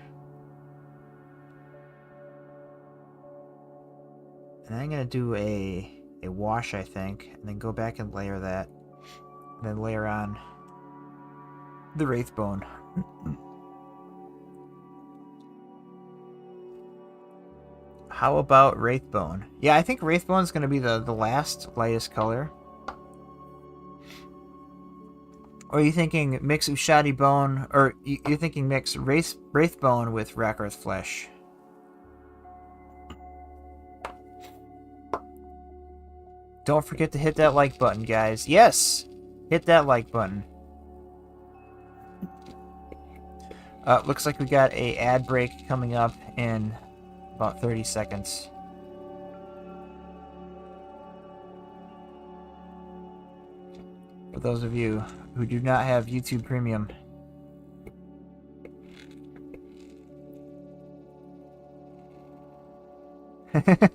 And I'm going to do a wash, I think, and then go back and layer that. And then layer on the Wraithbone. How about Wraithbone? Yeah, I think Wraithbone's going to be the last lightest color. Or are you thinking mix Ushati bone, or you're thinking mix Wraithbone with Rakarth flesh? Don't forget to hit that like button, guys. Yes! Hit that like button. Looks like we got a ad break coming up in about 30 seconds. For those of you who do not have YouTube Premium. But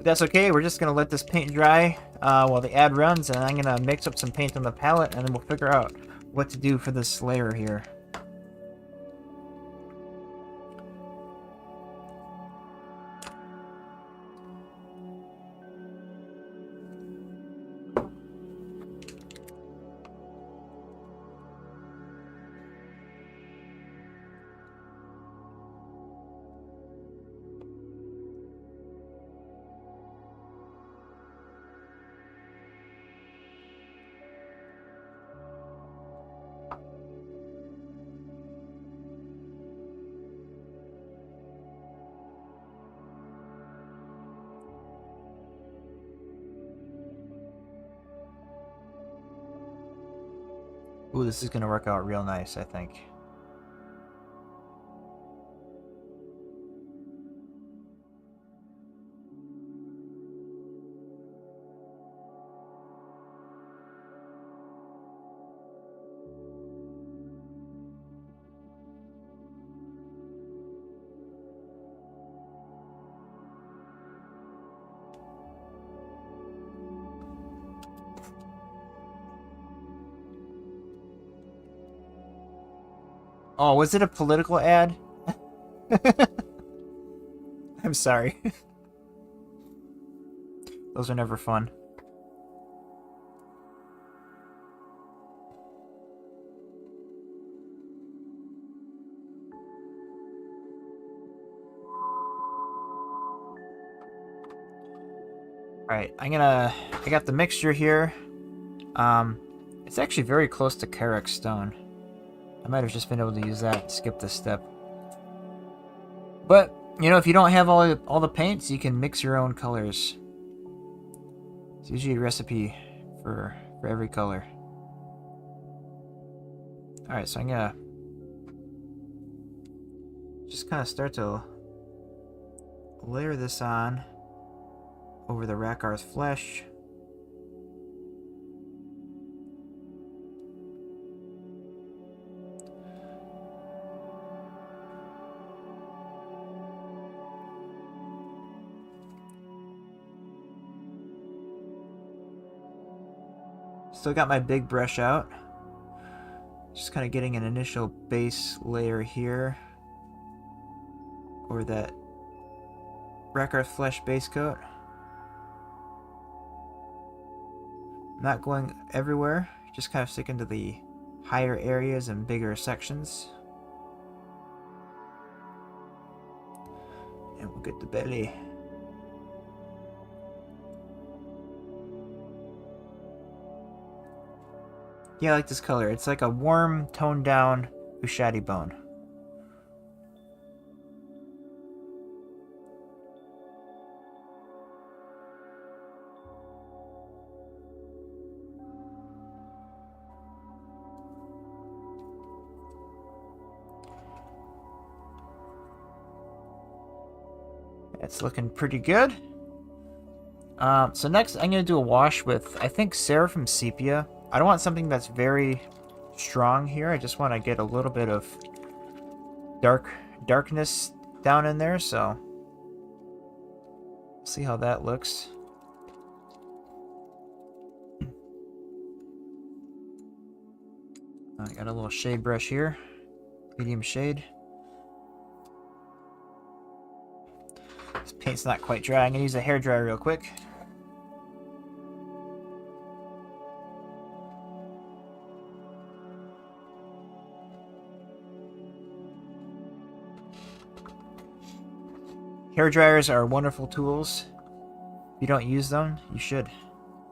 that's okay, we're just going to let this paint dry while the ad runs, and I'm going to mix up some paint on the palette, and then we'll figure out what to do for this layer here. Ooh, this is going to work out real nice, I think. Oh, was it a political ad? I'm sorry. Those are never fun. Alright, I got the mixture here. It's actually very close to Carrick stone. I might have just been able to use that and skip this step. But, you know, if you don't have all the paints, you can mix your own colors. It's usually a recipe for every color. Alright, so I'm gonna just kind of start to layer this on over the Rakar's flesh. Still got my big brush out. Just kind of getting an initial base layer here over that Rakar's flesh base coat. Not going everywhere, just kind of sticking to the higher areas and bigger sections. And we'll get the belly. Yeah, I like this color. It's like a warm, toned down Ushadi bone. It's looking pretty good. So next I'm going to do a wash with, I think, Seraphim Sepia. I don't want something that's very strong here. I just want to get a little bit of darkness down in there, so see how that looks. I got a little shade brush here, medium shade. This paint's not quite dry. I'm going to use a hairdryer real quick. Hair dryers are wonderful tools. If you don't use them, you should. It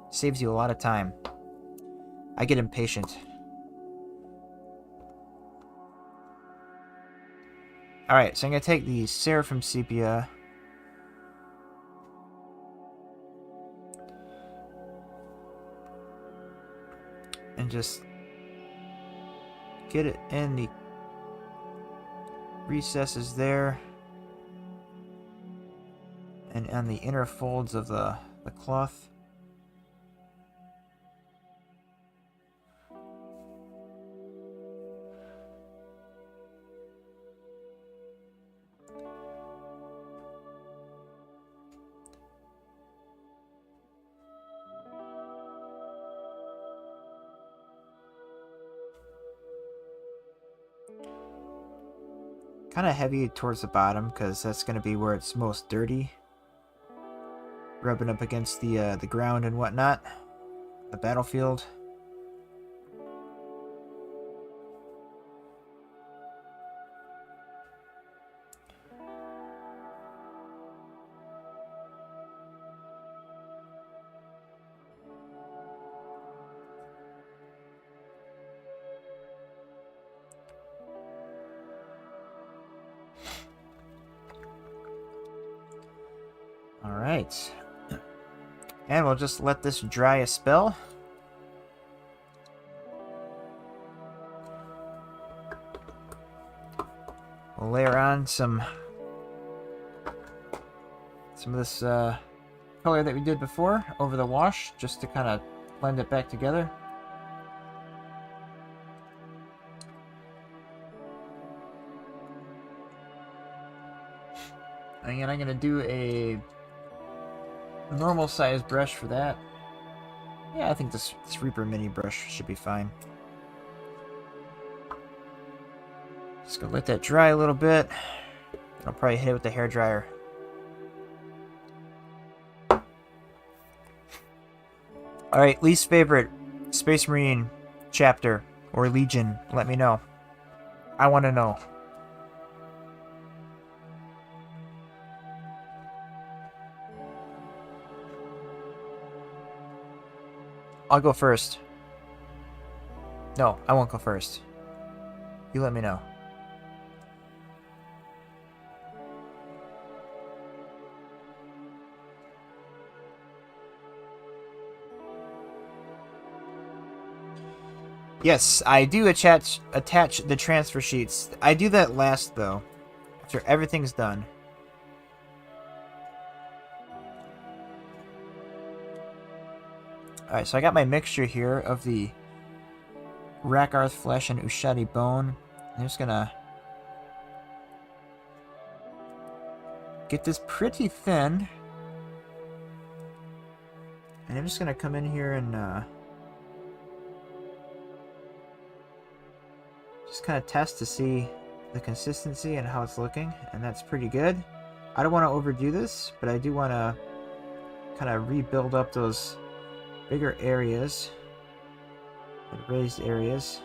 saves you a lot of time. I get impatient. Alright, so I'm going to take the Seraphim Sepia. And just get it in the recesses there. And on the inner folds of the cloth. Kind of heavy towards the bottom because that's going to be where it's most dirty. Rubbing up against the ground and whatnot, the battlefield. All right. And we'll just let this dry a spell. We'll layer on some of this color that we did before over the wash, just to kind of blend it back together. And I'm going to do a normal size brush for that. Yeah, I think this Reaper mini brush should be fine. Just gonna let that dry a little bit. I'll probably hit it with the hairdryer. Alright, least favorite Space Marine chapter or Legion, let me know. I want to know. I'll go first. No, I won't go first. You let me know. Yes, I do attach the transfer sheets. I do that last, though, after everything's done. Alright, so I got my mixture here of the Rakarth flesh and Ushadi bone. I'm just gonna get this pretty thin. And I'm just gonna come in here and just kind of test to see the consistency and how it's looking, and that's pretty good. I don't want to overdo this, but I do want to kind of rebuild up those bigger areas and raised areas.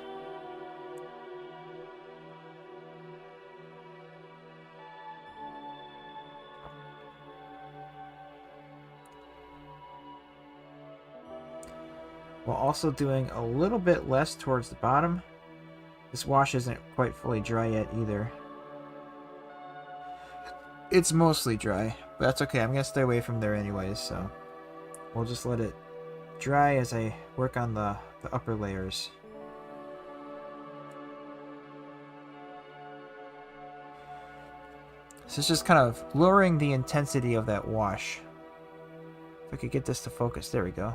While also doing a little bit less towards the bottom. This wash isn't quite fully dry yet either. It's mostly dry, but that's okay. I'm going to stay away from there anyways, so we'll just let it dry as I work on the upper layers. So it's just kind of lowering the intensity of that wash. If I could get this to focus, there we go.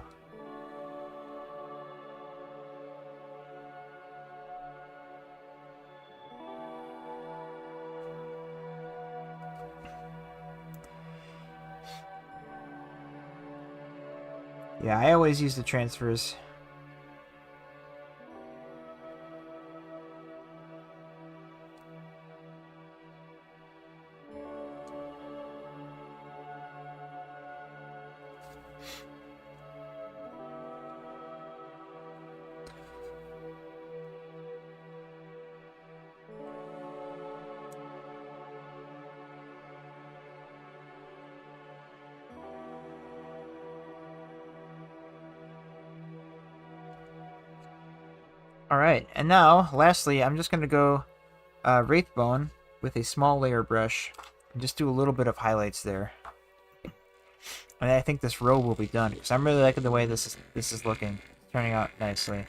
Yeah, I always use the transfers. Alright, and now, lastly, I'm just going to go Wraithbone with a small layer brush and just do a little bit of highlights there. And I think this row will be done, because I'm really liking the way this is looking. Turning out nicely.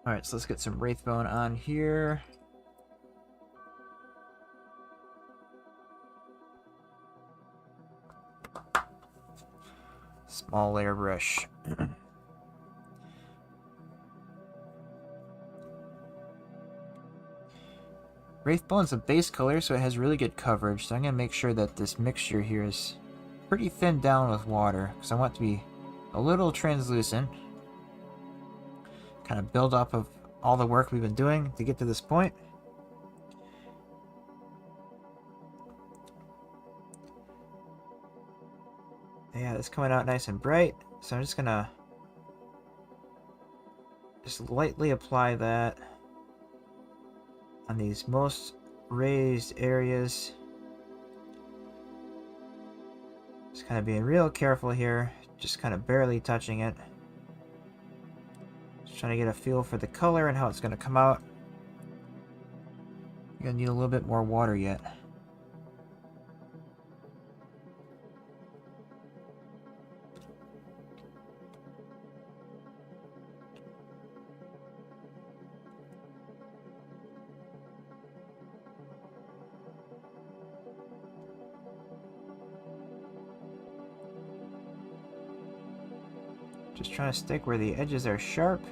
Alright, so let's get some Wraithbone on here. Small layer brush. Wraithbone's a base color, so it has really good coverage, so I'm going to make sure that this mixture here is pretty thinned down with water, because I want it to be a little translucent. Kind of build up of all the work we've been doing to get to this point. Yeah, it's coming out nice and bright, so I'm just going to just lightly apply that on these most raised areas. Just kind of being real careful here, just kind of barely touching it. Just trying to get a feel for the color and how it's going to come out. You're going to need a little bit more water yet. Just trying to stick where the edges are sharp.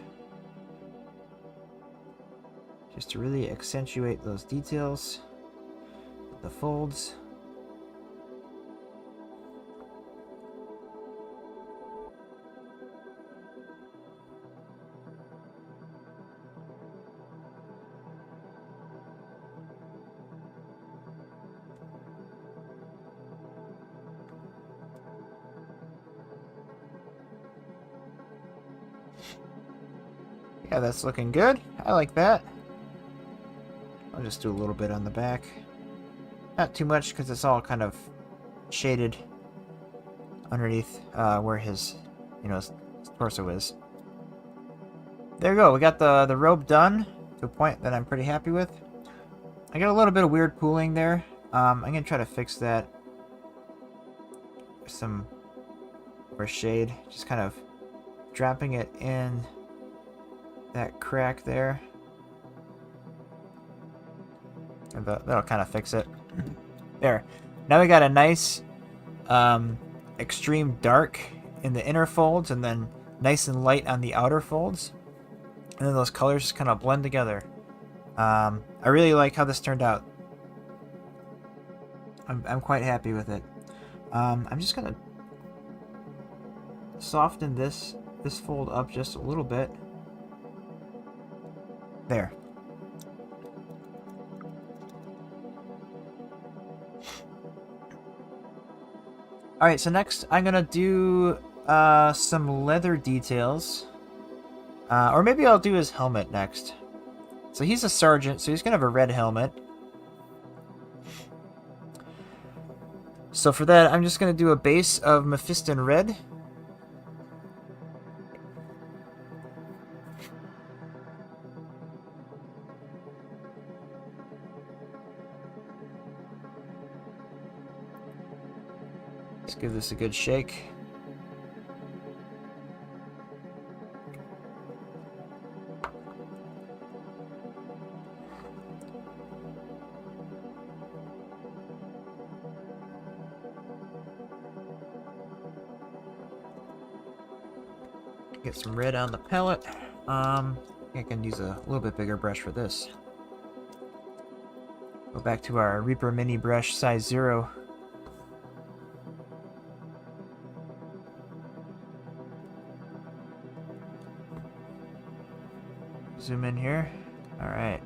Just to really accentuate those details. The folds. Yeah, that's looking good. I like that. I'll just do a little bit on the back. Not too much because it's all kind of shaded underneath where his, his torso is. There you go. We got the robe done to a point that I'm pretty happy with. I got a little bit of weird pooling there. I'm going to try to fix that. Some more shade. Just kind of dropping it in that crack there. And that'll kind of fix it. There. Now we got a nice extreme dark in the inner folds and then nice and light on the outer folds. And then those colors just kind of blend together. I really like how this turned out. I'm quite happy with it. I'm just gonna soften this fold up just a little bit. There. Alright, so next I'm gonna do some leather details. Or maybe I'll do his helmet next. So he's a sergeant, so he's gonna have a red helmet. So for that, I'm just gonna do a base of Mephiston red. Let's give this a good shake. Get some red on the palette. I can use a little bit bigger brush for this. Go back to our Reaper mini brush size 0. Zoom in here. All right.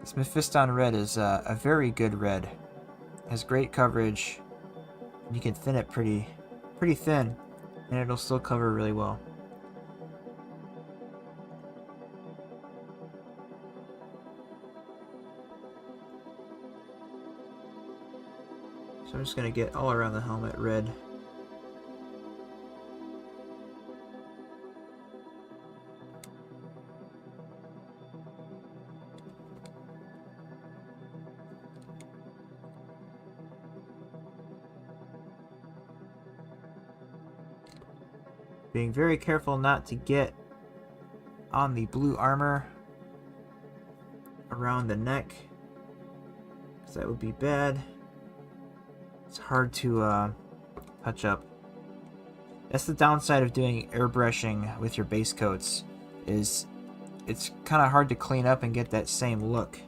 This Mephiston red is a very good red. It has great coverage. You can thin it pretty thin, and it'll still cover really well. So I'm just gonna get all around the helmet red. Being very careful not to get on the blue armor around the neck, because that would be bad. It's hard to touch up. That's the downside of doing airbrushing with your base coats, is it's kind of hard to clean up and get that same look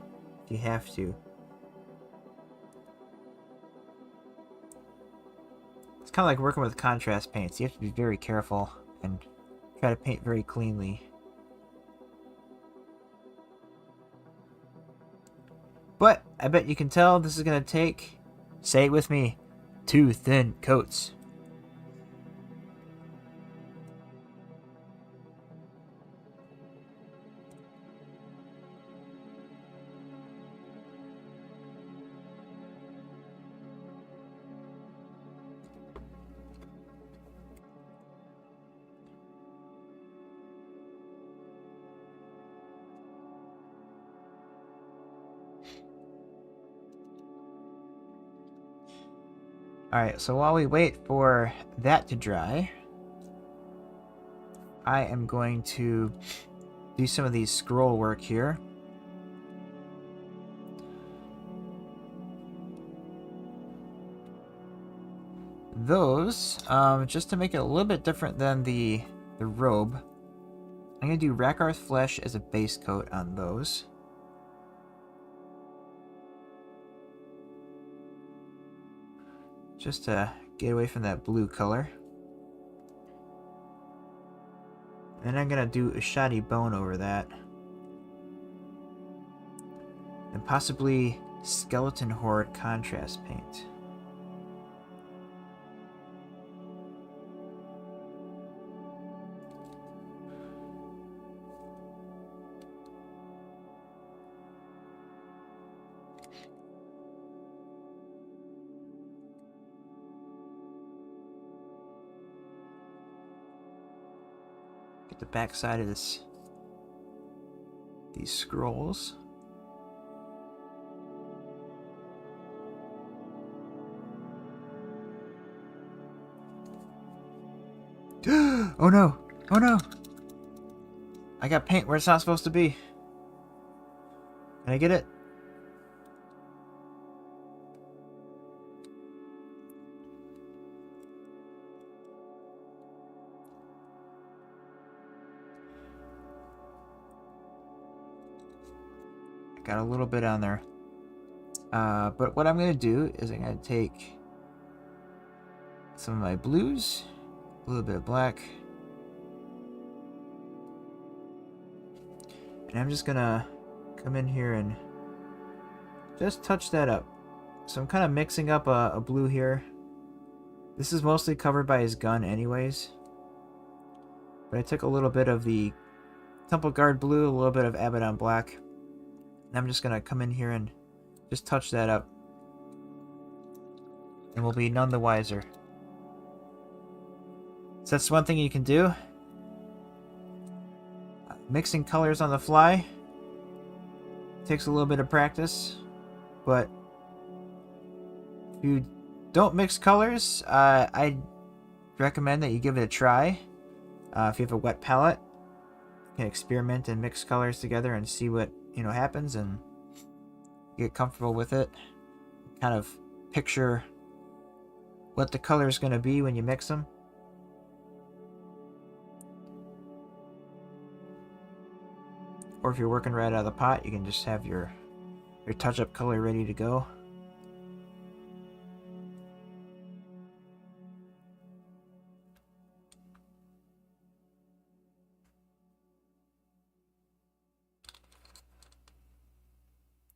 if you have to. It's kind of like working with contrast paints. You have to be very careful and try to paint very cleanly. But I bet you can tell this is going to take, say it with me, 2 thin coats. Alright, so while we wait for that to dry, I am going to do some of these scroll work here. Those, just to make it a little bit different than the robe, I'm going to do Rakarth Flesh as a base coat on those. Just to get away from that blue color. And I'm going to do a shoddy bone over that. and possibly skeleton horde contrast paint. Get the back side of these scrolls. Oh no! Oh no! I got paint where it's not supposed to be. Can I get it? Got a little bit on there. But what I'm going to do is I'm going to take some of my blues, a little bit of black, and I'm just going to come in here and just touch that up. So I'm kind of mixing up a blue here. This is mostly covered by his gun anyways. But I took a little bit of the Temple Guard blue, a little bit of Abaddon black. And I'm just going to come in here and just touch that up. And we'll be none the wiser. So that's one thing you can do. Mixing colors on the fly takes a little bit of practice. But if you don't mix colors, I recommend that you give it a try. If you have a wet palette, you can experiment and mix colors together and see what happens, and get comfortable with it. Kind of picture what the color is going to be when you mix them. Or if you're working right out of the pot, you can just have your touch-up color ready to go.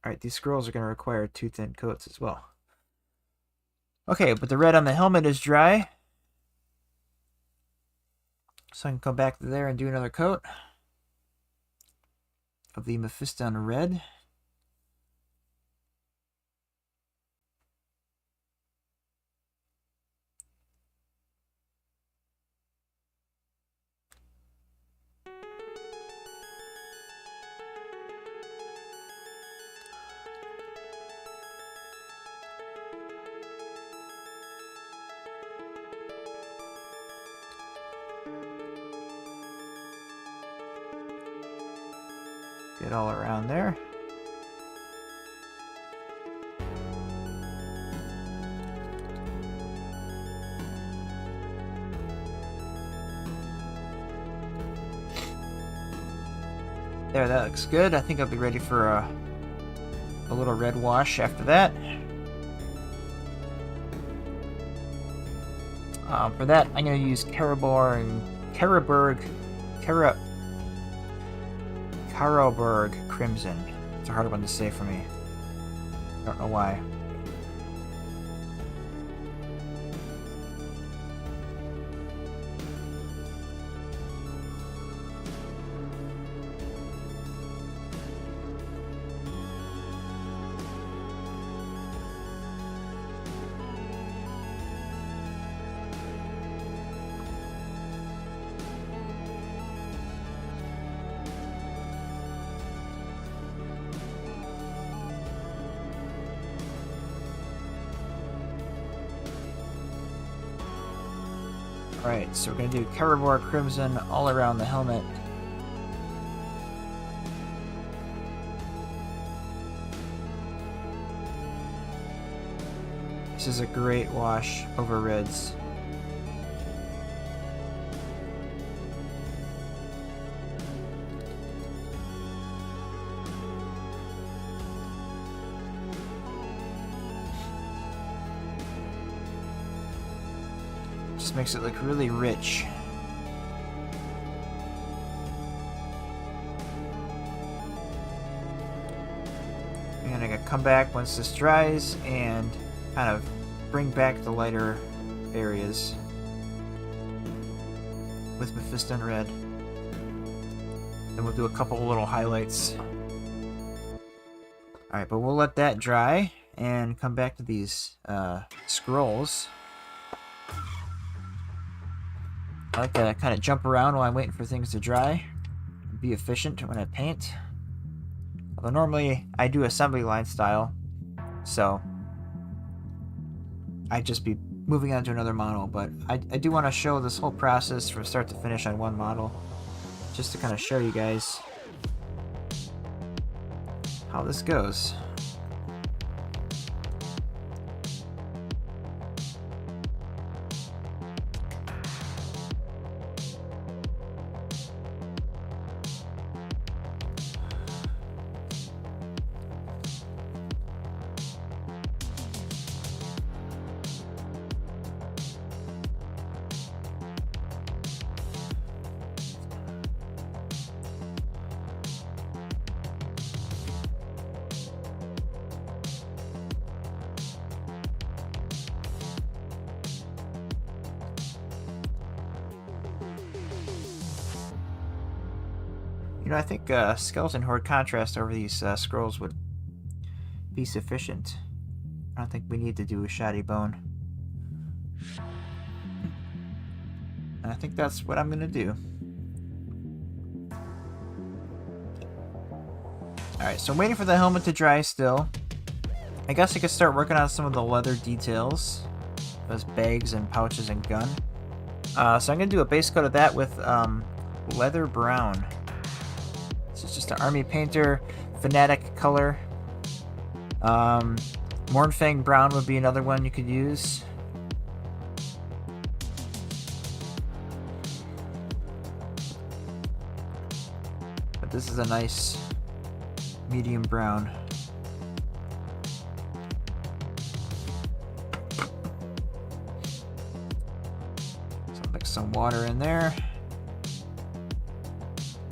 Alright, these scrolls are going to require 2 thin coats as well. Okay, but the red on the helmet is dry. So I can come back to there and do another coat of the Mephiston red. Get all around there. There, that looks good. I think I'll be ready for a little red wash after that. For that, I'm going to use Carroburg Crimson. It's a hard one to say for me. I don't know why. Alright, so we're going to do Carroburg Crimson all around the helmet. This is a great wash over reds. Just makes it look really rich. come back once this dries and kind of bring back the lighter areas with Mephisto in red. Then we'll do a couple little highlights. Alright, but we'll let that dry and come back to these scrolls. I like to kind of jump around while I'm waiting for things to dry. Be efficient when I paint. Although normally I do assembly line style, so I'd just be moving on to another model, but I do want to show this whole process from start to finish on one model, just to kind of show you guys how this goes. You know, I think skeleton horde contrast over these scrolls would be sufficient. I don't think we need to do a shoddy bone. And I think that's what I'm gonna do. Alright, so I'm waiting for the helmet to dry still. I guess I could start working on some of the leather details. Those bags and pouches and gun. So I'm gonna do a base coat of that with leather brown. This is just an army painter, fanatic color. Mornfang brown would be another one you could use. But this is a nice medium brown. So I'll mix some water in there.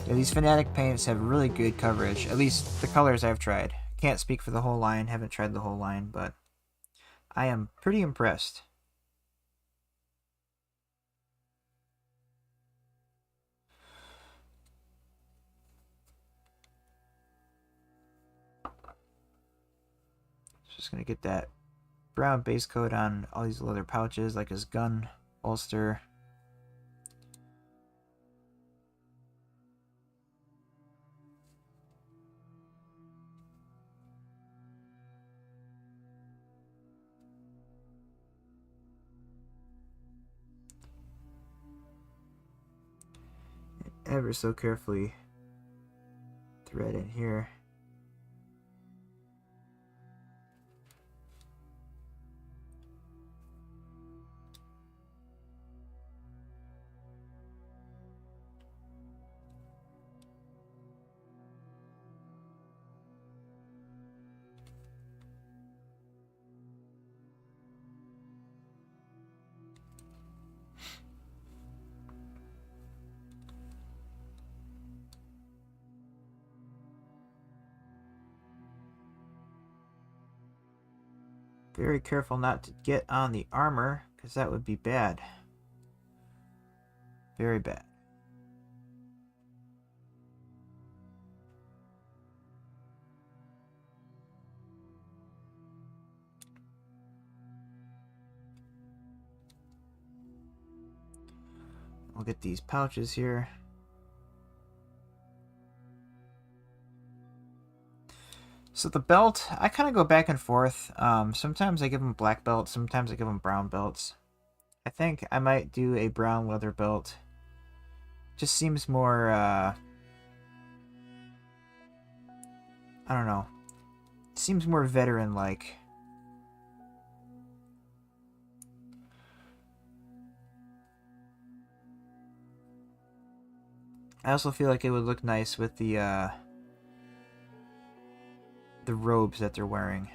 Yeah, these Fanatic paints have really good coverage, at least the colors I've tried. Can't speak for the whole line, haven't tried the whole line, but I am pretty impressed. Just gonna get that brown base coat on all these leather pouches, like his gun holster. Ever so carefully thread in here. Very careful not to get on the armor, because that would be bad. Very bad. We'll get these pouches here. So the belt, I kind of go back and forth. Sometimes I give them black belts, sometimes I give them brown belts. I think I might do a brown leather belt. Just seems more, I don't know. Seems more veteran-like. I also feel like it would look nice with the robes that they're wearing.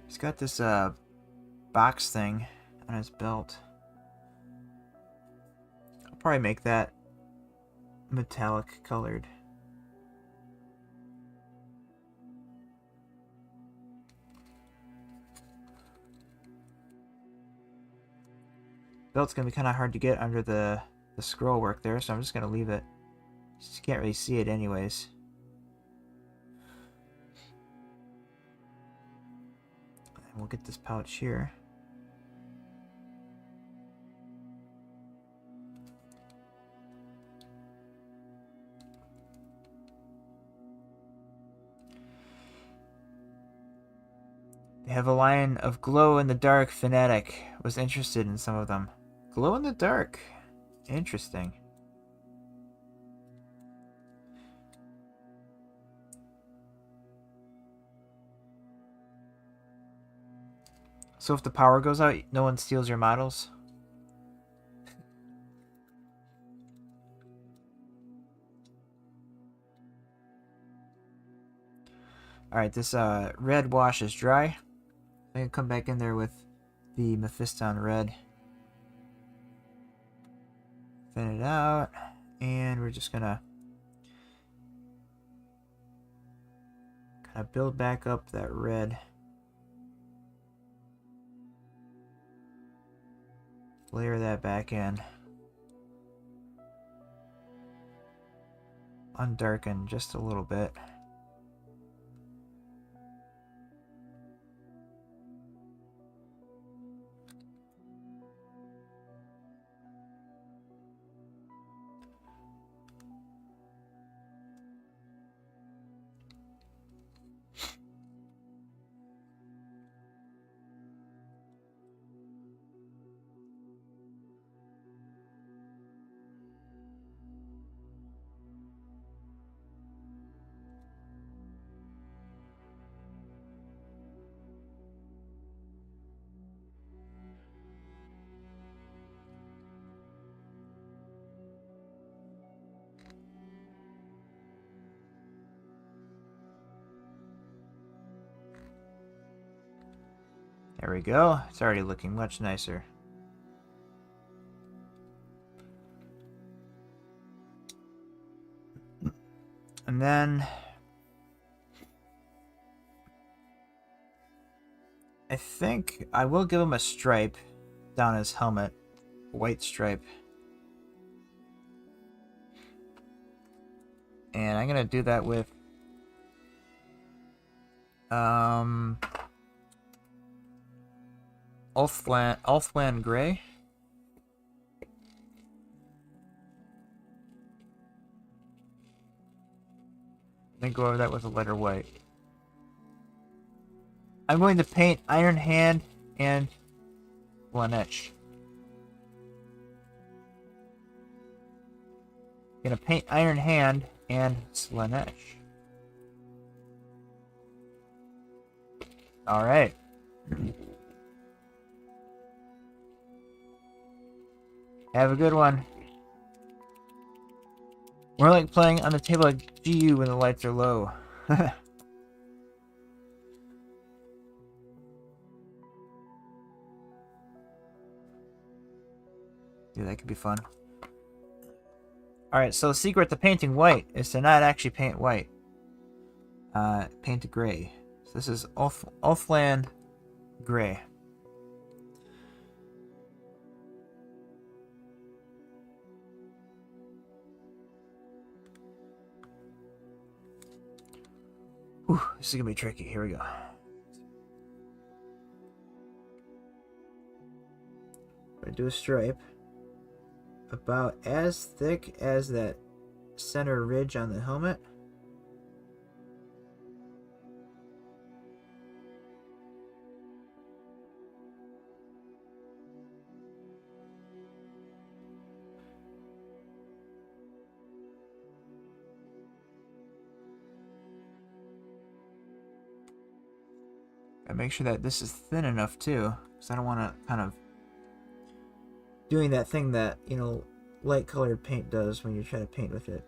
He's got this box thing on his belt. I'll probably make that metallic colored. Belt's gonna be kind of hard to get under the scroll work there, so I'm just gonna leave it. Just can't really see it anyways. And we'll get this pouch here. They have a line of glow-in-the-dark fanatic. Was interested in some of them. Glow-in-the-dark. Interesting. So if the power goes out, no one steals your models? Alright, this red wash is dry. I can come back in there with the Mephiston red. Thin it out. And we're just gonna kind of build back up that red. Layer that back in. Undarken just a little bit. There we go. It's already looking much nicer. And then I think I will give him a stripe down his helmet. White stripe. And I'm gonna do that with Ulthwan Gray. Then go over that with a lighter white. I'm going to paint Iron Hand and Laneige. Gonna paint Iron Hand and Laneige. Alright. Have a good one. More like playing on the table of GU when the lights are low. Yeah, that could be fun. Alright, so the secret to painting white is to not actually paint white. Paint it gray. So this is Ulthland Gray. Whew, this is gonna be tricky. Here we go. I'm gonna do a stripe about as thick as that center ridge on the helmet. And make sure that this is thin enough too, because I don't want to kind of doing that thing that, you know, light colored paint does when you try to paint with it.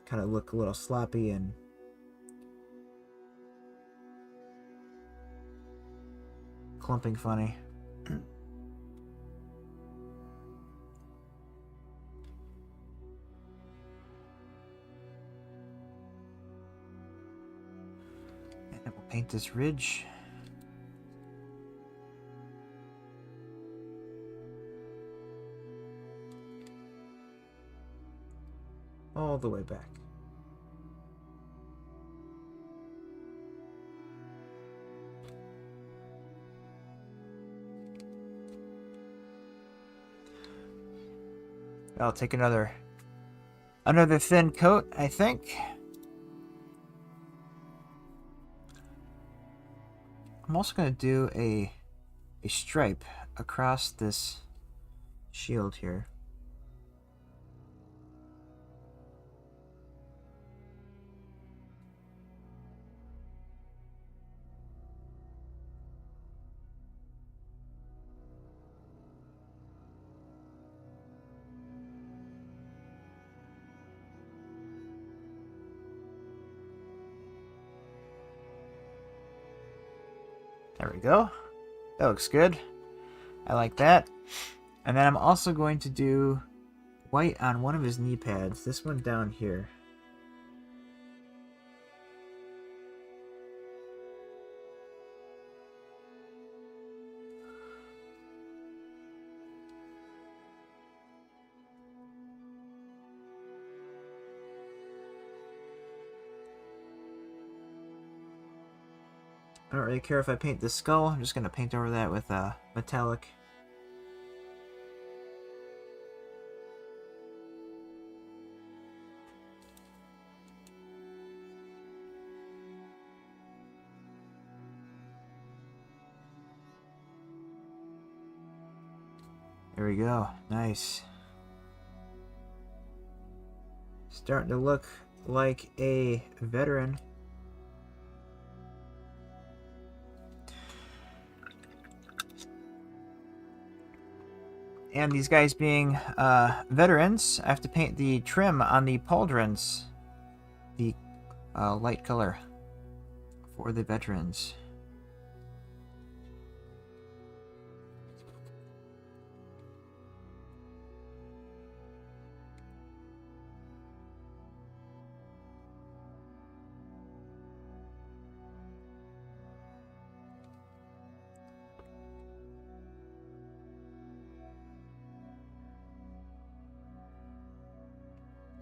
Kind of look a little sloppy and clumping funny. paint this ridge. All the way back. I'll take another thin coat, I think. I'm also going to do a stripe across this shield here. There we go. That looks good. I like that. And then I'm also going to do white on one of his knee pads. This one down here. I don't really care if I paint the skull. I'm just going to paint over that with metallic. There we go. Nice. Starting to look like a veteran. And these guys being veterans, I have to paint the trim on the pauldrons, the light color for the veterans.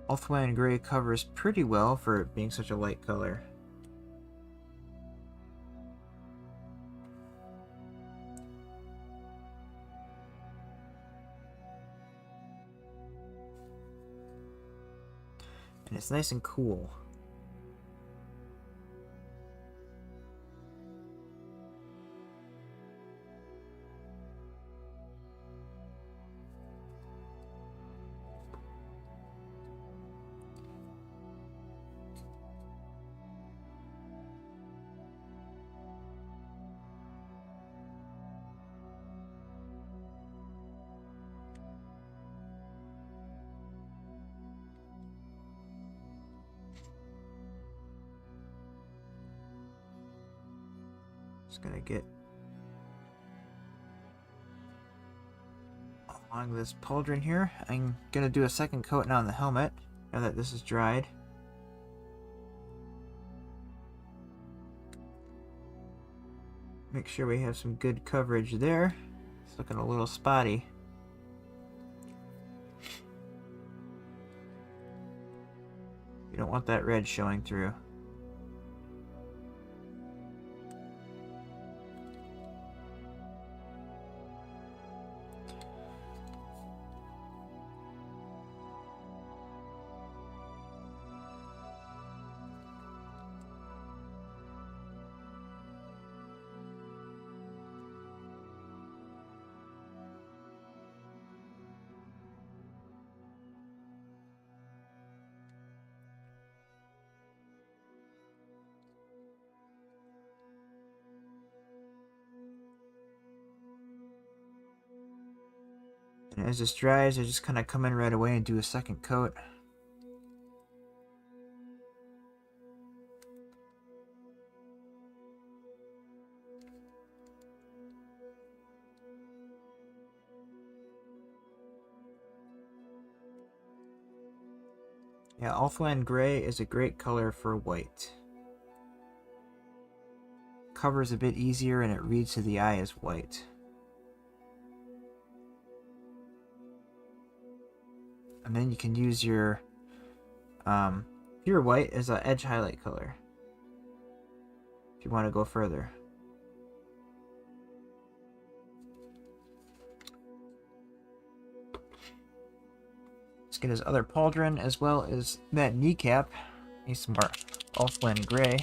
Ultramarine gray covers pretty well for it being such a light color. And it's nice and cool. Just gonna get along this pauldron here. I'm gonna do a second coat now on the helmet now that this is dried. Make sure we have some good coverage there. It's looking a little spotty. You don't want that red showing through. And as this dries, I just kind of come in right away and do a second coat. Yeah, Ultramarine gray is a great color for white. covers a bit easier and it reads to the eye as white. And then you can use your pure white as an edge highlight color if you want to go further. Let's get his other pauldron as well as that kneecap. Need some more Ulfland gray.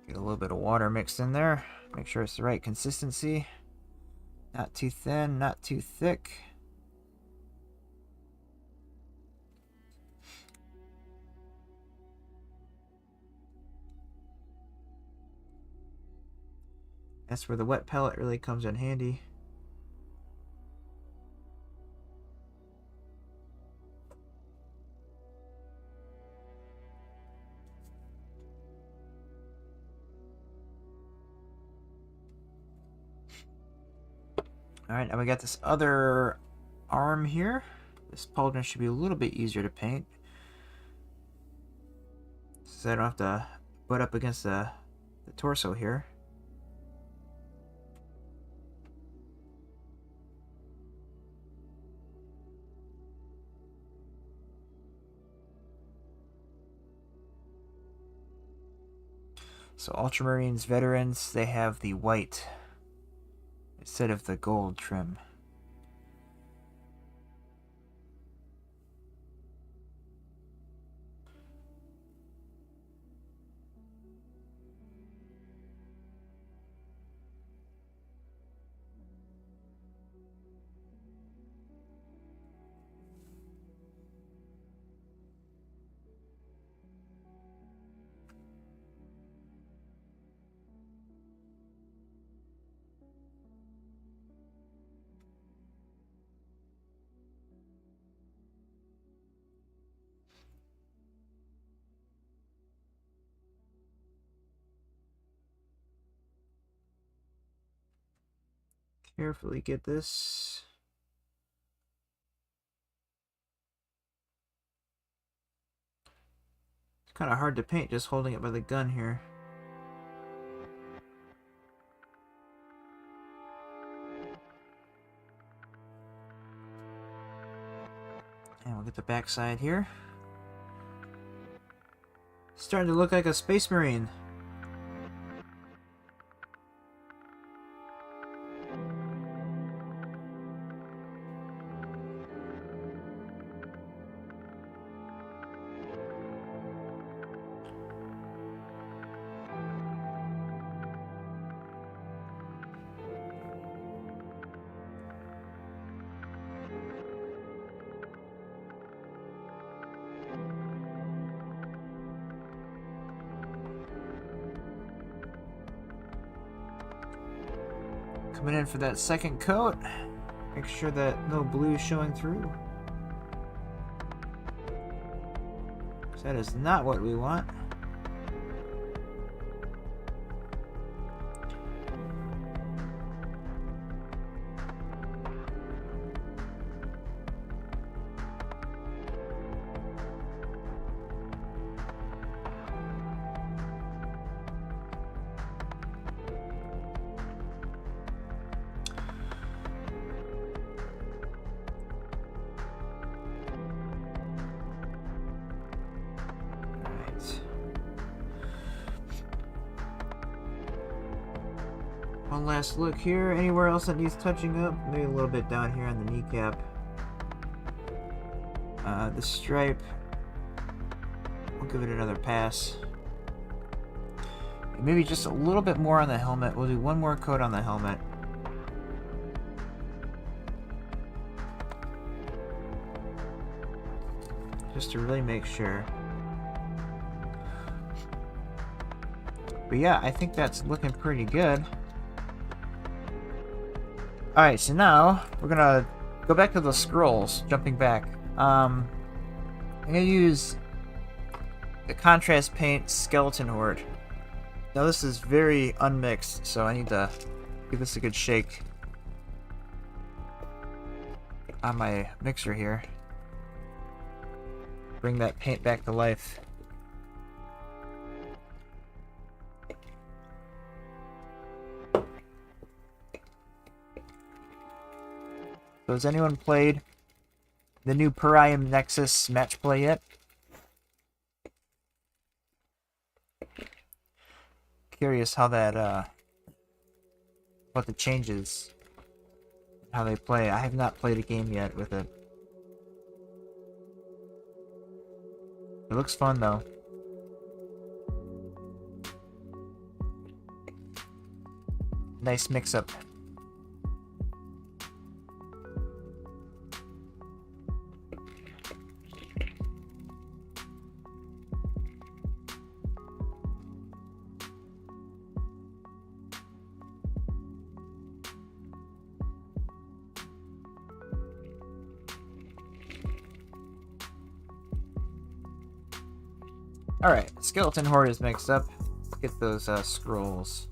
Get a little bit of water mixed in there. Make sure it's the right consistency. Not too thin, not too thick. That's where the wet palette really comes in handy. Alright, now we got this other arm here. This pauldron should be a little bit easier to paint, so I don't have to butt up against the torso here. So Ultramarines veterans, they have the white instead of the gold trim. Carefully get this. It's kind of hard to paint just holding it by the gun here. And we'll get the back side here. Starting to look like a Space Marine. Coming in for that second coat. Make sure that no blue is showing through. 'Cause that is not what we want. One last look here. Anywhere else that needs touching up? Maybe a little bit down here on the kneecap. The stripe, we'll give it another pass. Maybe just a little bit more on the helmet. We'll do one more coat on the helmet. Just to really make sure. But yeah, I think that's looking pretty good. Alright, so now we're gonna go back to the scrolls, jumping back. I'm gonna use the contrast paint skeleton horde. Now this is very unmixed, so I need to give this a good shake. on my mixer here. Bring that paint back to life. So has anyone played the new Parium Nexus match play yet? Curious how that, what the changes, how they play. I have not played a game yet with it. It looks fun though. Nice mix-up. Alright, Skeleton Horde is mixed up. Let's get those scrolls.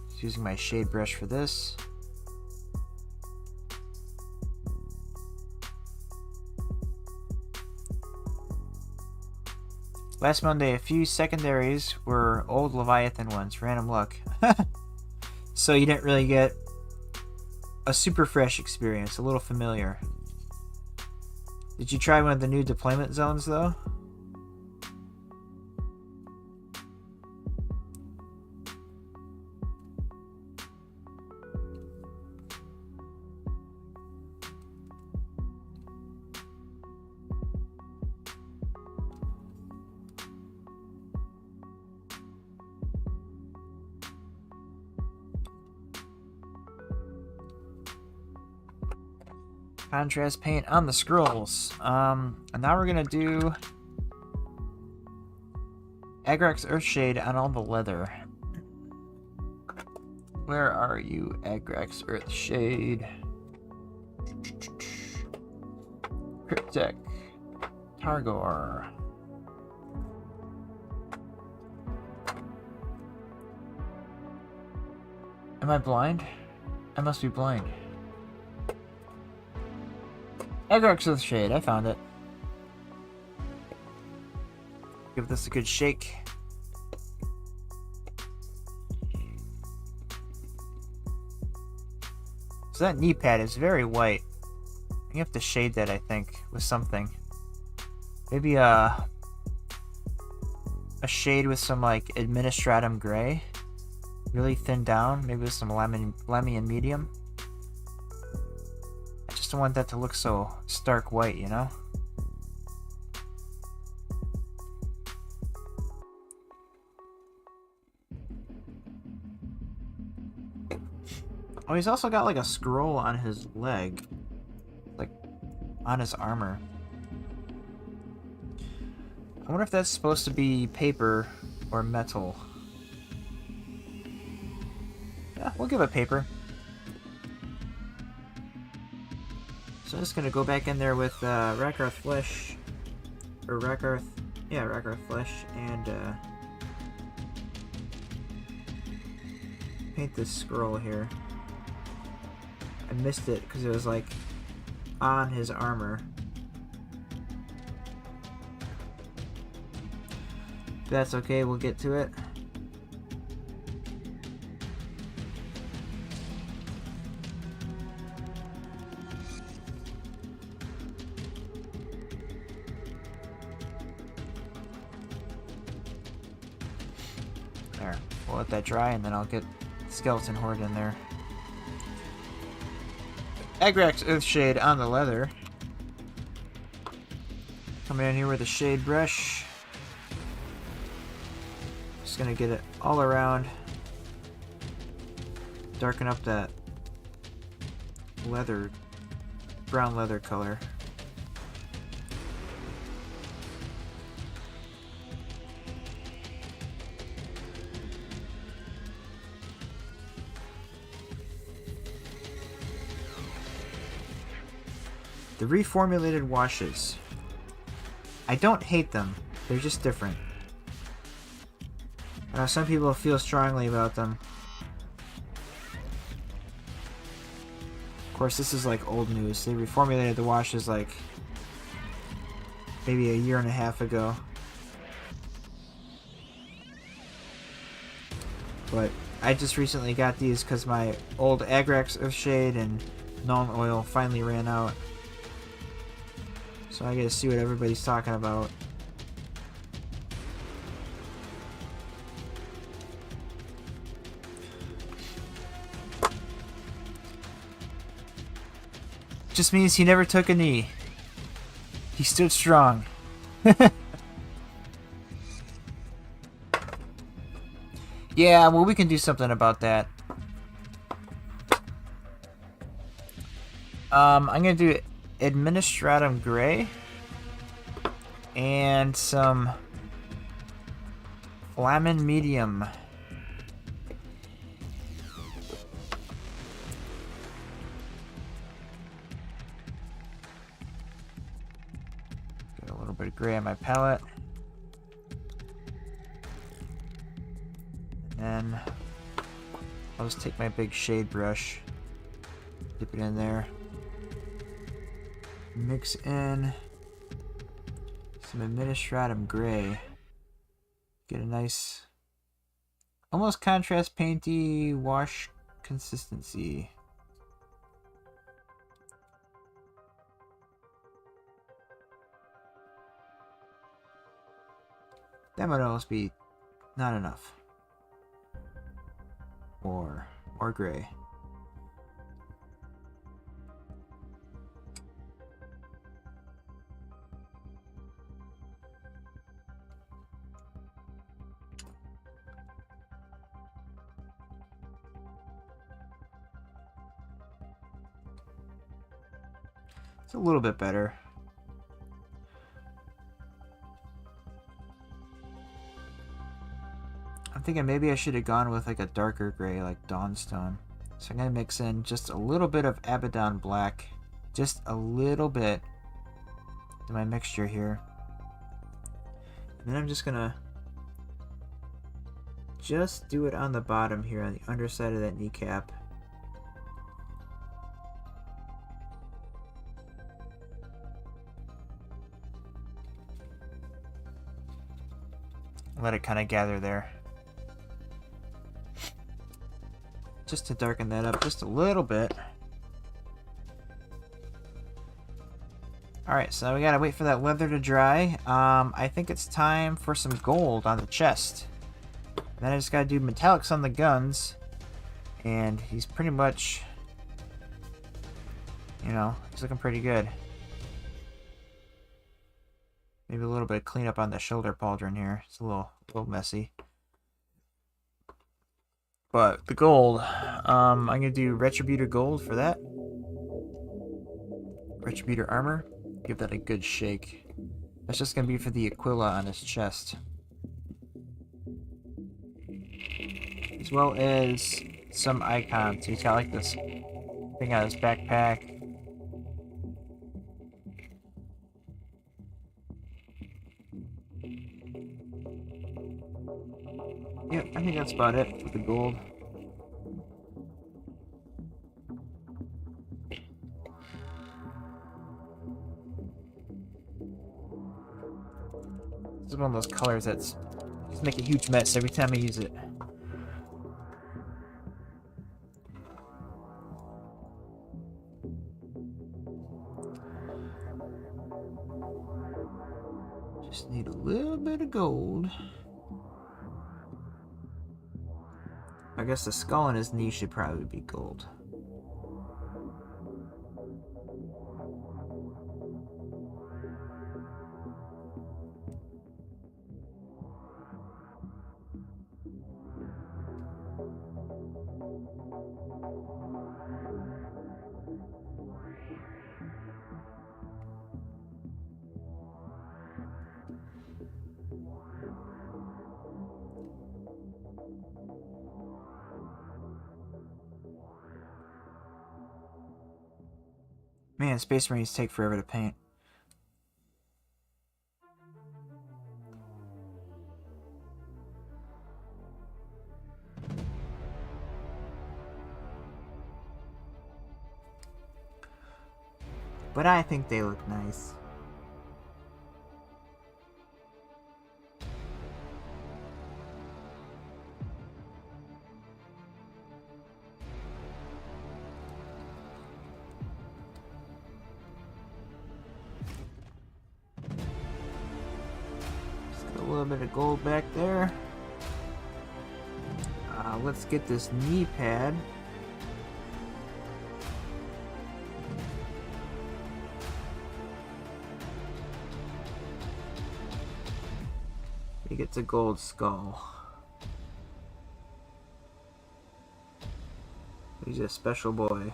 Just using my shade brush for this. Last Monday, a few secondaries were old Leviathan ones, random luck. So you didn't really get a super fresh experience, a little familiar. Did you try one of the new deployment zones, though? Contrast paint on the scrolls. And now we're gonna do Agrax Earthshade on all the leather. Where are you, Agrax Earthshade? Cryptek. Targor. Am I blind? I must be blind. Agrax Earthshade, I found it. Give this a good shake. So that knee pad is very white. You have to shade that, I think, with something. Maybe a shade with some like Administratum gray. Really thin down, maybe with some Lamian medium. I just don't want that to look so stark white, you know? Oh, he's also got like a scroll on his leg. Like, on his armor. I wonder if that's supposed to be paper or metal. Yeah, we'll give it paper. So I'm just gonna go back in there with Rakarth Flesh, or Rakarth, yeah, Rakarth Flesh, and paint this scroll here. I missed it because it was like on his armor. If that's okay, we'll get to it. There, we'll let that dry and then I'll get Skeleton Horde in there. Agrax Earthshade on the leather. Coming in here with a shade brush. Just gonna get it all around. Darken up that leather, brown leather color. The reformulated washes. I don't hate them. They're just different. I know some people feel strongly about them. course, this is like old news. They reformulated the washes like maybe a year and a half ago. But I just recently got these because my old Agrax of Shade and Null Oil finally ran out. So I gotta see what everybody's talking about. Just means he never took a knee. He stood strong. Yeah, well, we can do something about that. I'm gonna do Administratum Gray and some Flamin Medium. Got a little bit of gray on my palette. And I'll just take my big shade brush, dip it in there, mix in some Administratum Gray, get a nice, almost contrast painty wash consistency. That might almost be not enough. Or gray. It's a little bit better. I'm thinking maybe I should have gone with like a darker gray like Dawnstone. So I'm going to mix in just a little bit of Abaddon Black. Just a little bit to my mixture here. And then I'm just going to just do it on the bottom here, on the underside of that kneecap. Let it kind of gather there. Just to darken that up just a little bit. Alright, so we gotta wait for that leather to dry. I think it's time for some gold on the chest. Then I just gotta do metallics on the guns. And he's pretty much, you know, he's looking pretty good. Maybe a little bit of cleanup on the shoulder pauldron here. It's a little messy. But the gold, I'm going to do Retributor Gold for that. Retributor Armor. Give that a good shake. That's just going to be for the Aquila on his chest. As well as some icons. He's got like this thing on his backpack. Yeah, I think that's about it with the gold. This is one of those colors that's just make a huge mess every time I use it. Just need a little bit of gold. I guess the skull on his knee should probably be gold. Man, Space Marines take forever to paint. but I think they look nice. Just got a little bit of gold back there. Let's get this knee pad. He gets a gold skull. He's a special boy.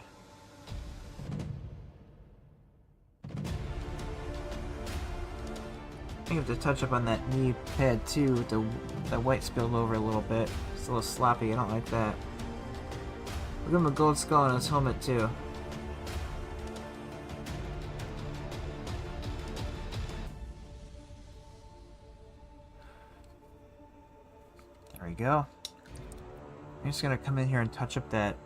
I have to touch up on that knee pad too with the white spilled over a little bit. It's a little sloppy, I don't like that. We'll give him a gold skull on his helmet too. There we go. I'm just gonna come in here and touch up that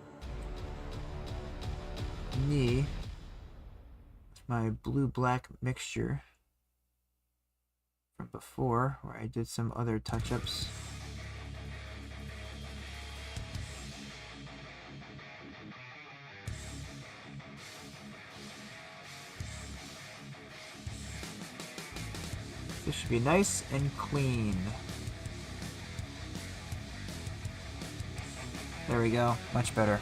knee with my blue-black mixture from before, where I did some other touch-ups. This should be nice and clean. There we go, much better.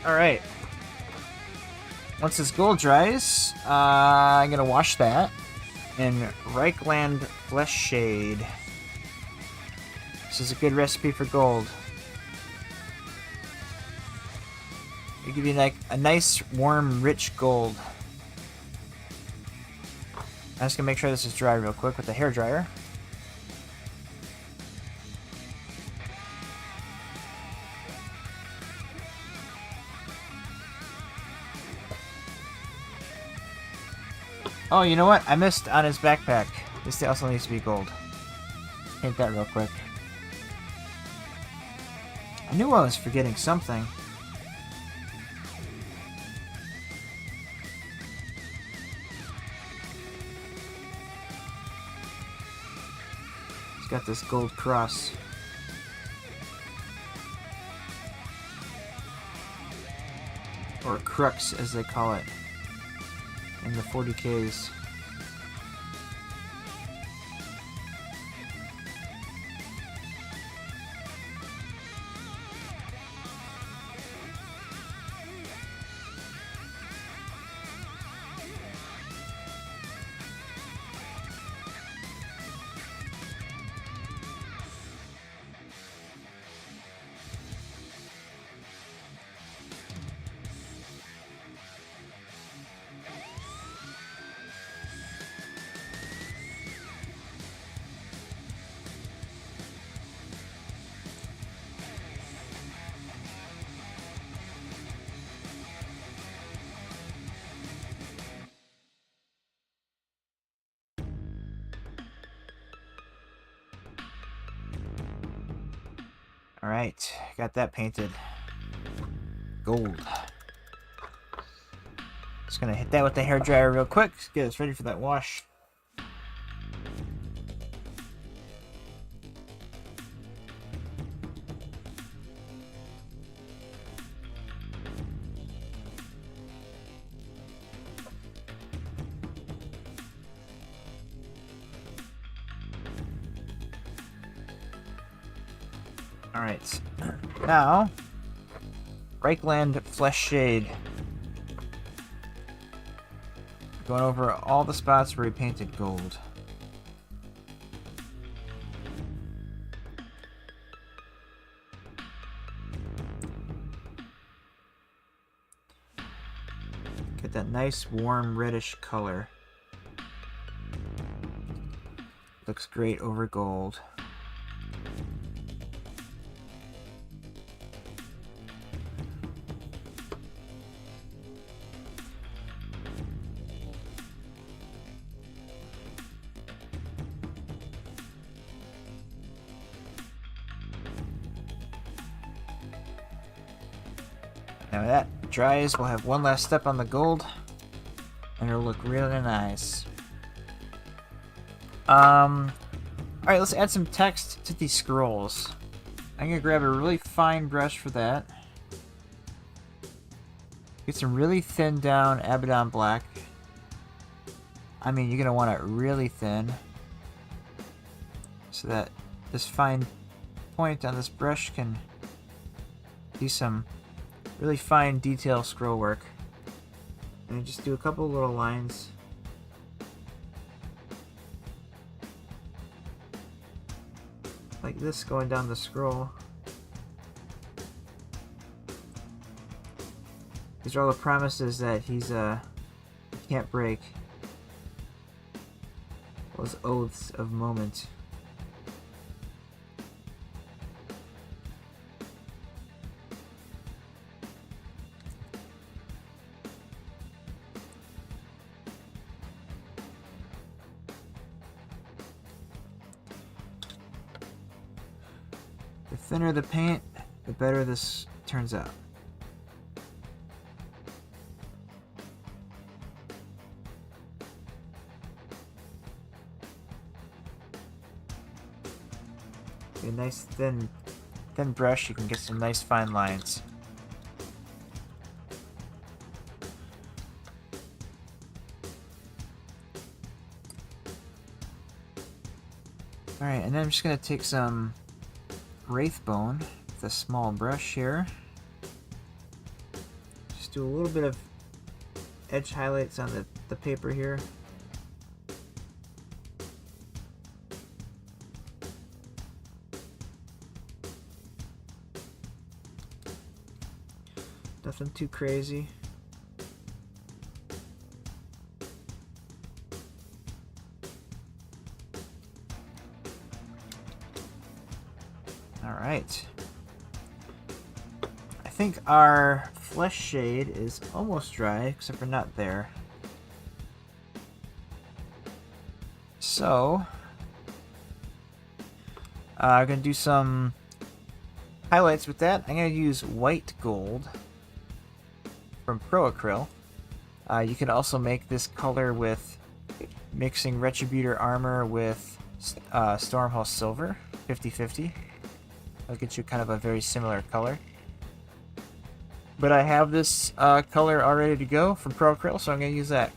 Alright. Once this gold dries, I'm gonna wash that in Reichland Flesh Shade. This is a good recipe for gold. It'll give you like a nice, warm, rich gold. I'm just gonna make sure this is dry real quick with the hair dryer. Oh, you know what? I missed on his backpack. This also needs to be gold. Paint that real quick. I knew I was forgetting something. He's got this gold cross. Or crux, as they call it in the 40Ks. Alright, got that painted. Gold. Just gonna hit that with the hairdryer real quick. Get us ready for that wash. Alright, now, Reichland Flesh Shade. Going over all the spots where he painted gold. Get that nice warm reddish color. Looks great over gold. Now when that dries, we'll have one last step on the gold, and it'll look really nice. Alright, let's add some text to these scrolls. I'm gonna grab a really fine brush for that. Get some really thin down Abaddon black. I mean, you're gonna want it really thin, so that this fine point on this brush can do some really fine detail scroll work. And just do a couple little lines. Like this going down the scroll. These are all the promises that he can't break. Those oaths of moment. The thinner the paint, the better this turns out. A nice thin brush, you can get some nice fine lines. Alright, and then I'm just going to take some Wraithbone with a small brush here. Just do a little bit of edge highlights on the paper here. Nothing too crazy. Alright. I think our flesh shade is almost dry, except for not there. So, I'm going to do some highlights with that. I'm going to use white gold from Pro Acryl. You can also make this color with mixing Retributor armor with Stormhouse silver, 50-50. That'll get you kind of a very similar color. But I have this color all ready to go from Pro Acryl, so I'm going to use that.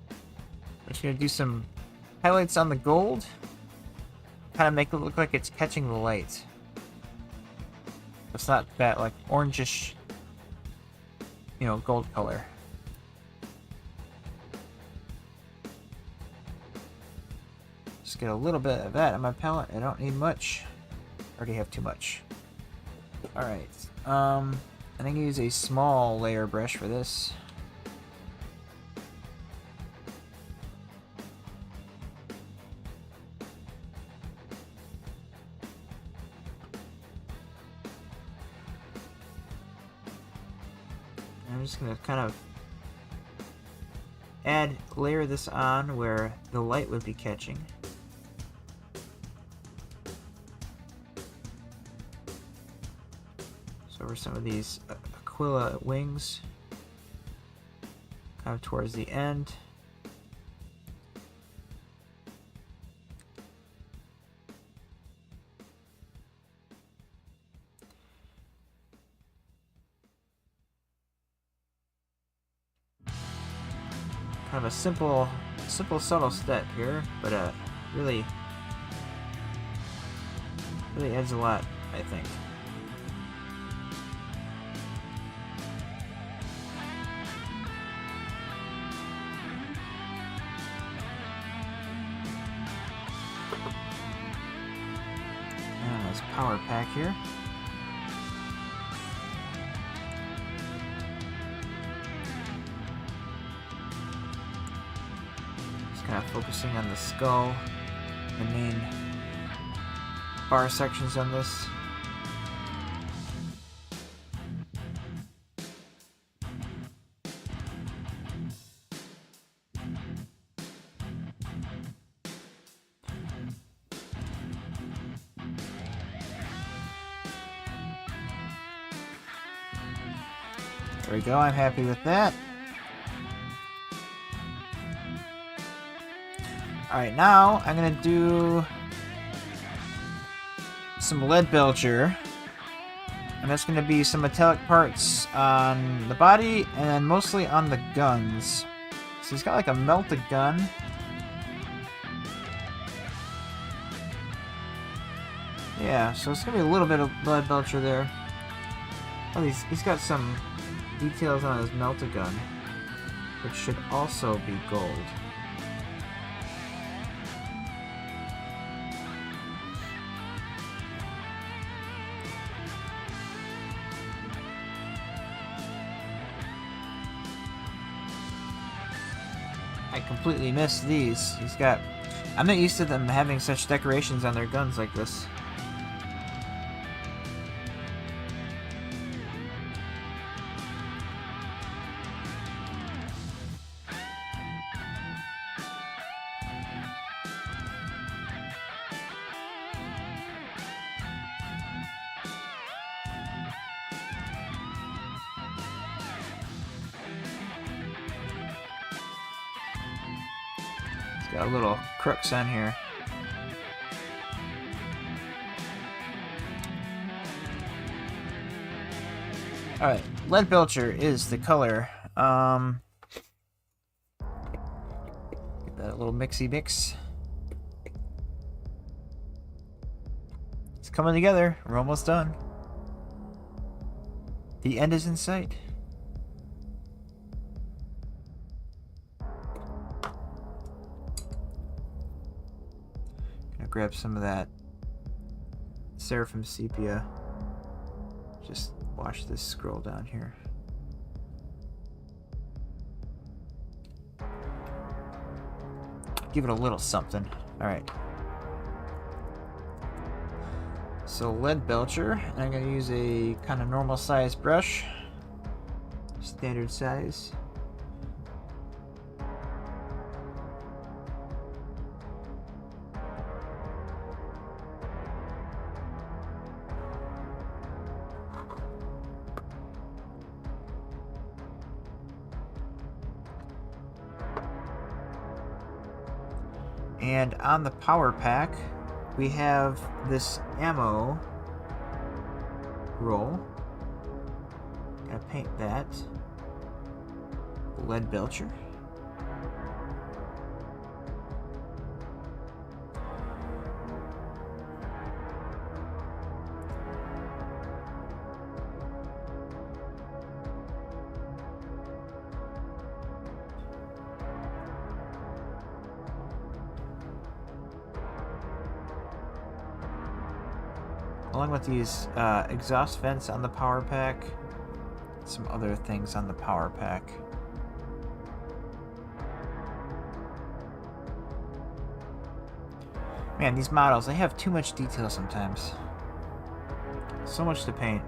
I'm just going to do some highlights on the gold. Kind of make it look like it's catching the light. It's not that like orangish, you know, gold color. Just get a little bit of that on my palette. I don't need much. I already have too much. Alright. I'm going to use a small layer brush for this. I'm just going to kind of layer this on where the light would be catching. So over some of these Aquila wings, kind of towards the end. Kind of a simple subtle step here, but really adds a lot, I think. And this power pack here. Kind of focusing on the skull, the main bar sections on this. There we go, I'm happy with that. Alright, now I'm gonna do some lead belcher. And that's gonna be some metallic parts on the body and then mostly on the guns. So he's got like a melted gun. Yeah, so it's gonna be a little bit of lead belcher there. Oh, he's got some details on his melted gun, which should also be gold. I completely missed these. I'm not used to them having such decorations on their guns like this. Got a little crooks on here. Alright, lead belcher is the color. Get that a little mixy mix. It's coming together. We're almost done. The end is in sight. Grab some of that Seraphim Sepia. Just wash this scroll down here. Give it a little something. Alright. So lead belcher. I'm going to use a kind of normal size brush. Standard size. And on the power pack, we have this ammo roll. Gonna paint that lead belcher. Along with these exhaust vents on the power pack, some other things on the power pack. Man, these models, they have too much detail sometimes. So much to paint.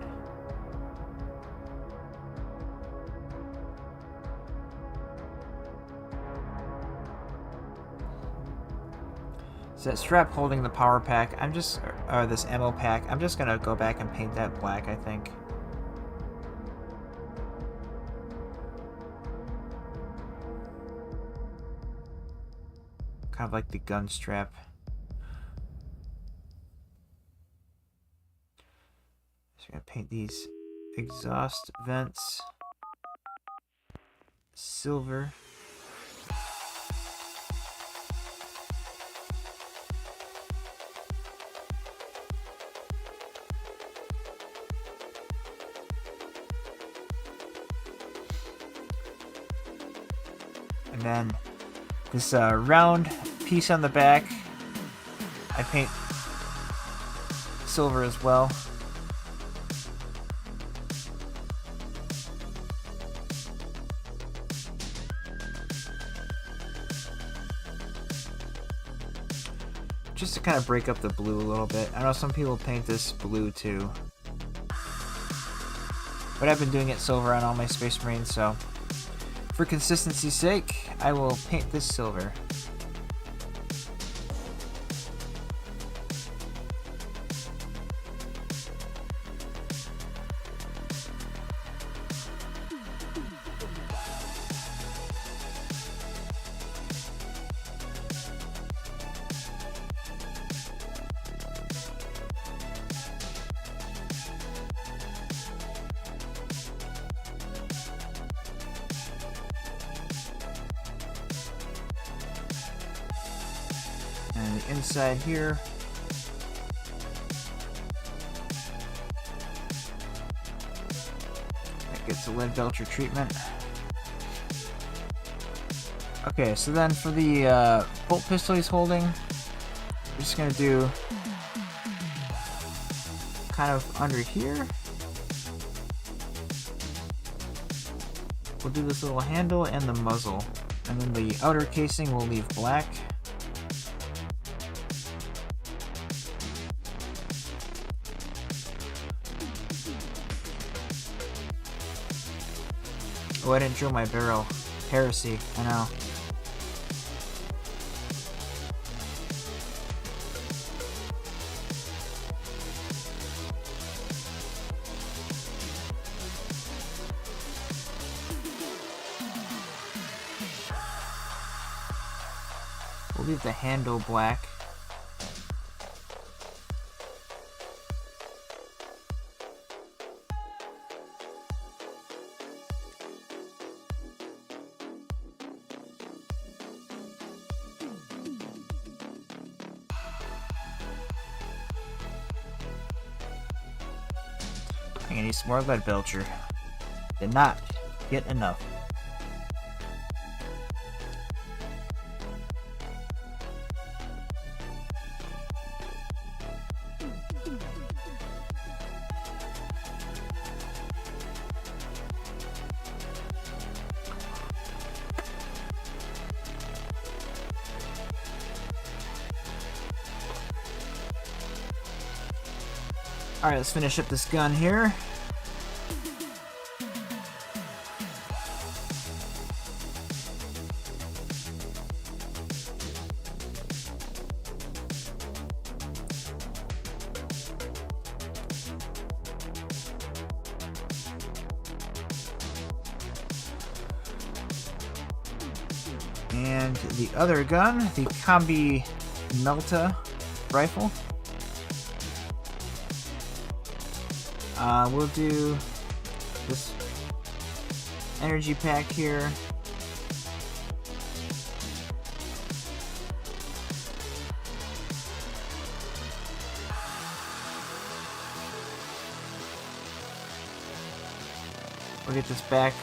So that strap holding the power pack, or this ammo pack, I'm just gonna go back and paint that black, I think. Kind of like the gun strap. So I'm gonna paint these exhaust vents silver. And then this round piece on the back, I paint silver as well. Just to kind of break up the blue a little bit. I know some people paint this blue too, but I've been doing it silver on all my Space Marines, so for consistency's sake, I will paint this silver. And the inside here. That gets a lead belcher treatment. Okay, so then for the bolt pistol he's holding, we're just gonna do kind of under here. We'll do this little handle and the muzzle. And then the outer casing we'll leave black. Oh, I didn't drill my barrel. Heresy, I know. We'll leave the handle black. I'm gonna need some more lead belcher. Did not get enough. Alright, let's finish up this gun here. And the other gun, the Combi Melta rifle. We'll do this energy pack here. We'll get this back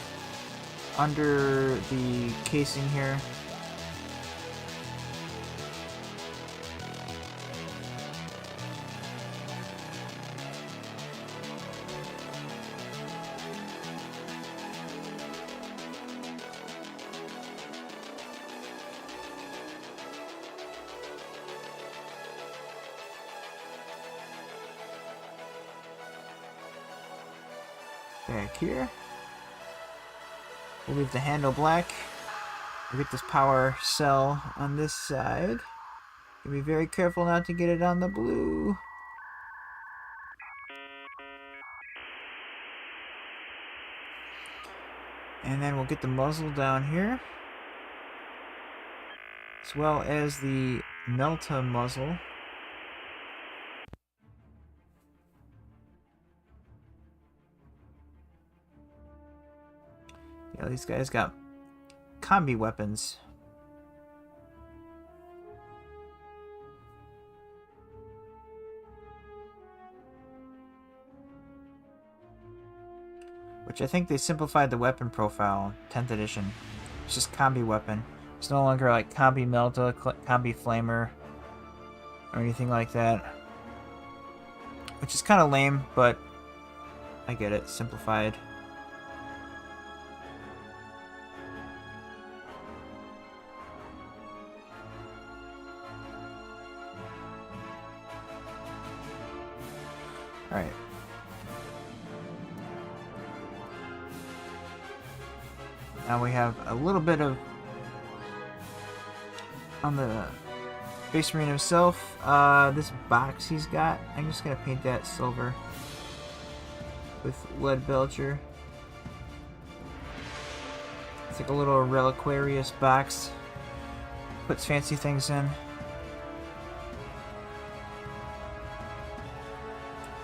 under the casing here. Back here. We'll leave the handle black. We'll get this power cell on this side. Be very careful not to get it on the blue. And then we'll get the muzzle down here, as well as the Melta muzzle. Yeah, these guys got combi weapons. Which I think they simplified the weapon profile, 10th edition. It's just combi weapon. It's no longer like combi Melta, combi Flamer, or anything like that. Which is kind of lame, but I get it. Simplified. Alright. Now we have a little bit of on the Space Marine himself. This box he's got, I'm just gonna paint that silver with lead belcher. It's like a little reliquarious box. Puts fancy things in.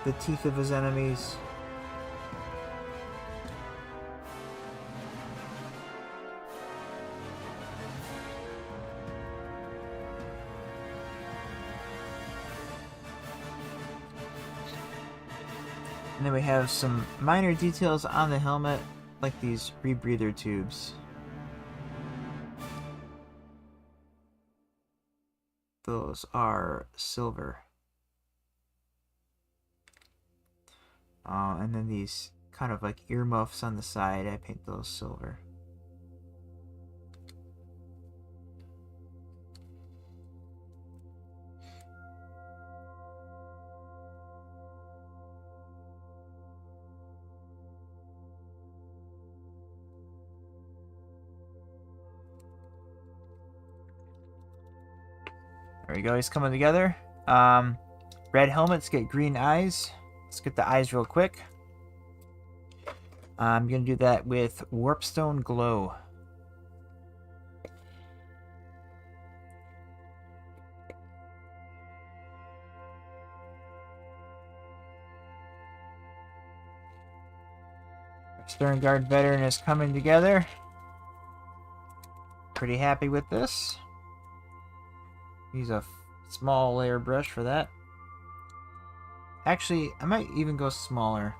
The teeth of his enemies. And then we have some minor details on the helmet, like these rebreather tubes. Those are silver. And then these kind of like earmuffs on the side, I paint those silver. There we go, he's coming together. Red helmets get green eyes. Let's get the eyes real quick. I'm going to do that with Warpstone Glow. Stern Guard Veteran is coming together. Pretty happy with this. Use a small layer brush for that. Actually, I might even go smaller.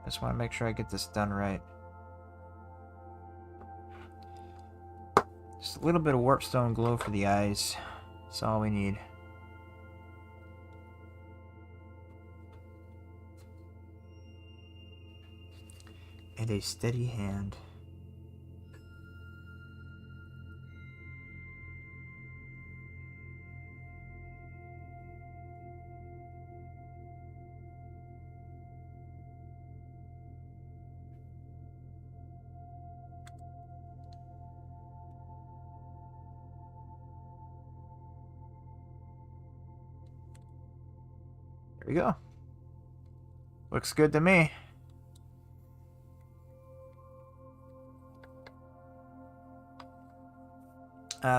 I just want to make sure I get this done right. Just a little bit of Warpstone Glow for the eyes. That's all we need. And a steady hand. There we go. Looks good to me.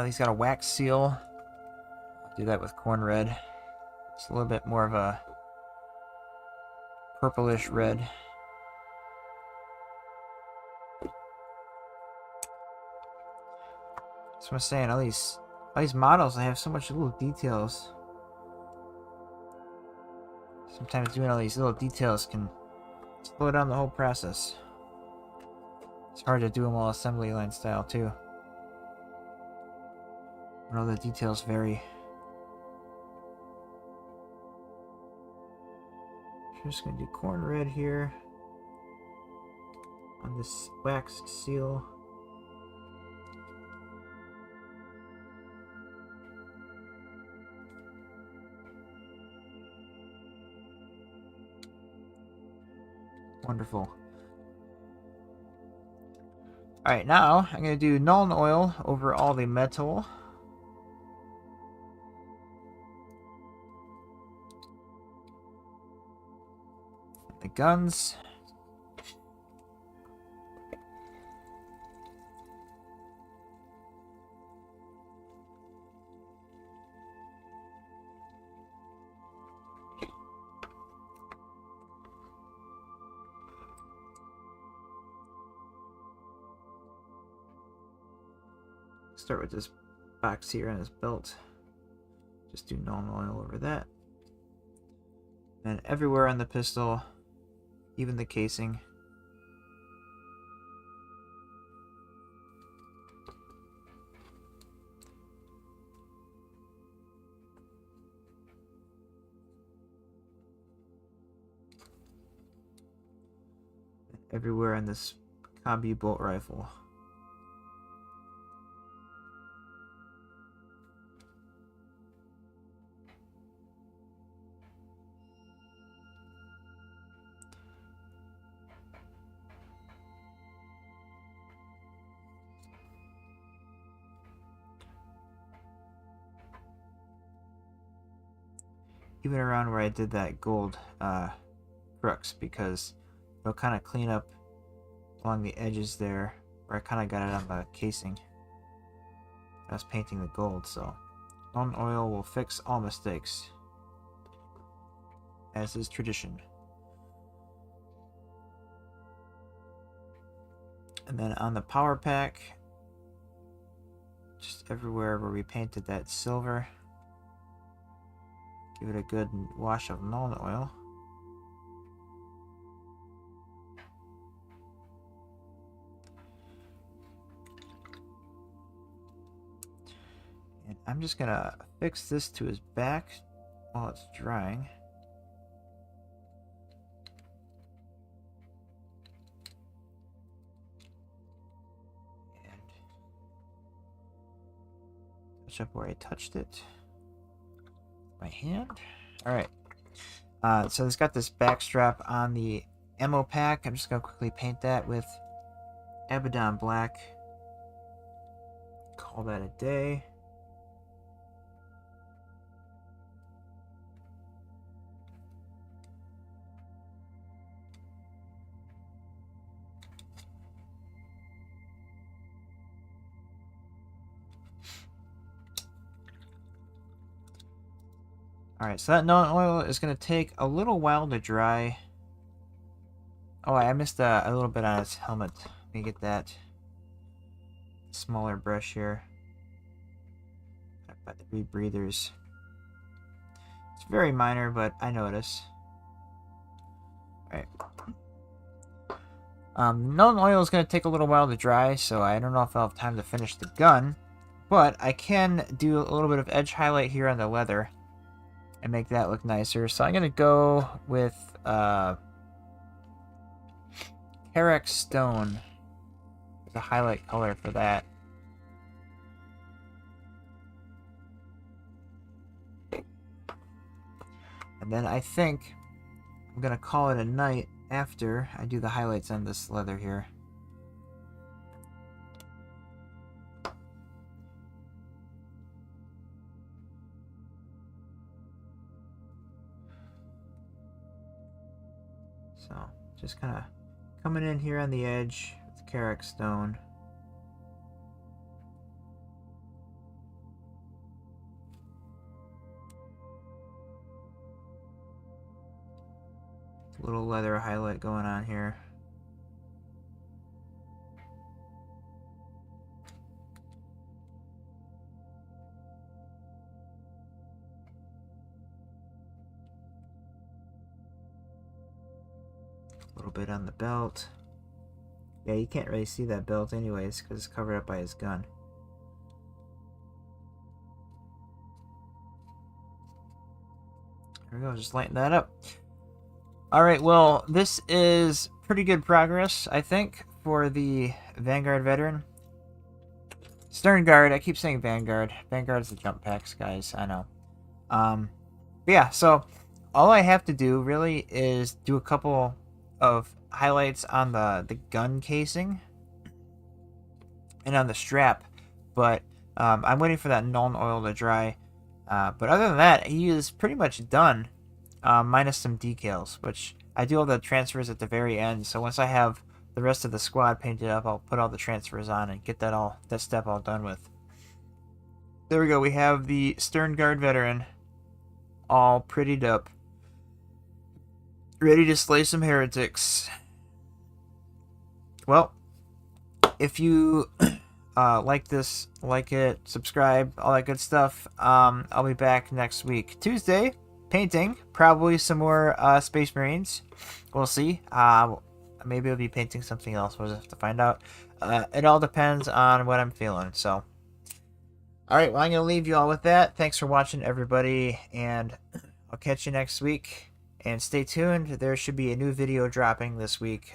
He's got a wax seal. Do that with corn red. It's a little bit more of a purplish red. That's what I'm saying. All these models, they have so much little details. Sometimes doing all these little details can slow down the whole process. It's hard to do them all assembly line style too. When all the details vary. I'm just going to do corn red here on this wax seal. Wonderful. Alright, now I'm going to do Nuln Oil over all the metal. The guns. Start with this box here on his belt. Just do Nuln Oil over that. And everywhere on the pistol, even the casing. And everywhere on this combi bolt rifle. Even around where I did that gold crux, because it'll kind of clean up along the edges there where I kind of got it on the casing. I was painting the gold, so Nuln Oil will fix all mistakes, as is tradition. And then on the power pack, just everywhere where we painted that silver, give it a good wash of Nuln Oil. And I'm just gonna fix this to his back while it's drying. And touch up where I touched it. My hand. Alright. So it's got this back strap on the ammo pack. I'm just gonna quickly paint that with Abaddon Black. Call that a day. Alright, so that Known Oil is going to take a little while to dry. Oh, I missed a little bit on its helmet. Let me get that smaller brush here. About the rebreathers. It's very minor, but I notice. Alright. Known Oil is going to take a little while to dry, so I don't know if I'll have time to finish the gun. But I can do a little bit of edge highlight here on the leather and make that look nicer. So I'm going to go with Carrack Stone as a highlight color for that. And then I think I'm going to call it a night after I do the highlights on this leather here. So, just kind of coming in here on the edge with Carrack Stone. Little leather highlight going on here. A little bit on the belt. Yeah, you can't really see that belt anyways because it's covered up by his gun. There we go, just lighten that up. Alright, well, this is pretty good progress, I think, for the Vanguard veteran. Stern Guard, I keep saying Vanguard. Vanguard's the jump packs, guys, I know. But yeah, so all I have to do really is do a couple of highlights on the gun casing and on the strap, but I'm waiting for that Known Oil to dry. But other than that, he is pretty much done. Minus some decals, which I do all the transfers at the very end. So once I have the rest of the squad painted up, I'll put all the transfers on and get that step all done with. There we go. We have the Stern Guard veteran all prettied up, ready to slay some heretics. Well, if you like this, like it, subscribe, all that good stuff. I'll be back next week, Tuesday. Painting, probably some more Space Marines. We'll see. Maybe I'll be painting something else. We'll just have to find out. It all depends on what I'm feeling. So, alright, well, I'm going to leave you all with that. Thanks for watching, everybody, and I'll catch you next week. And stay tuned. There should be a new video dropping this week,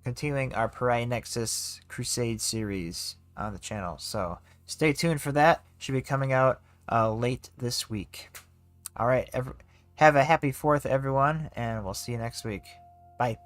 continuing our Pariah Nexus Crusade series on the channel. So, stay tuned for that. Should be coming out late this week. All right, have a happy 4th, everyone, and we'll see you next week. Bye.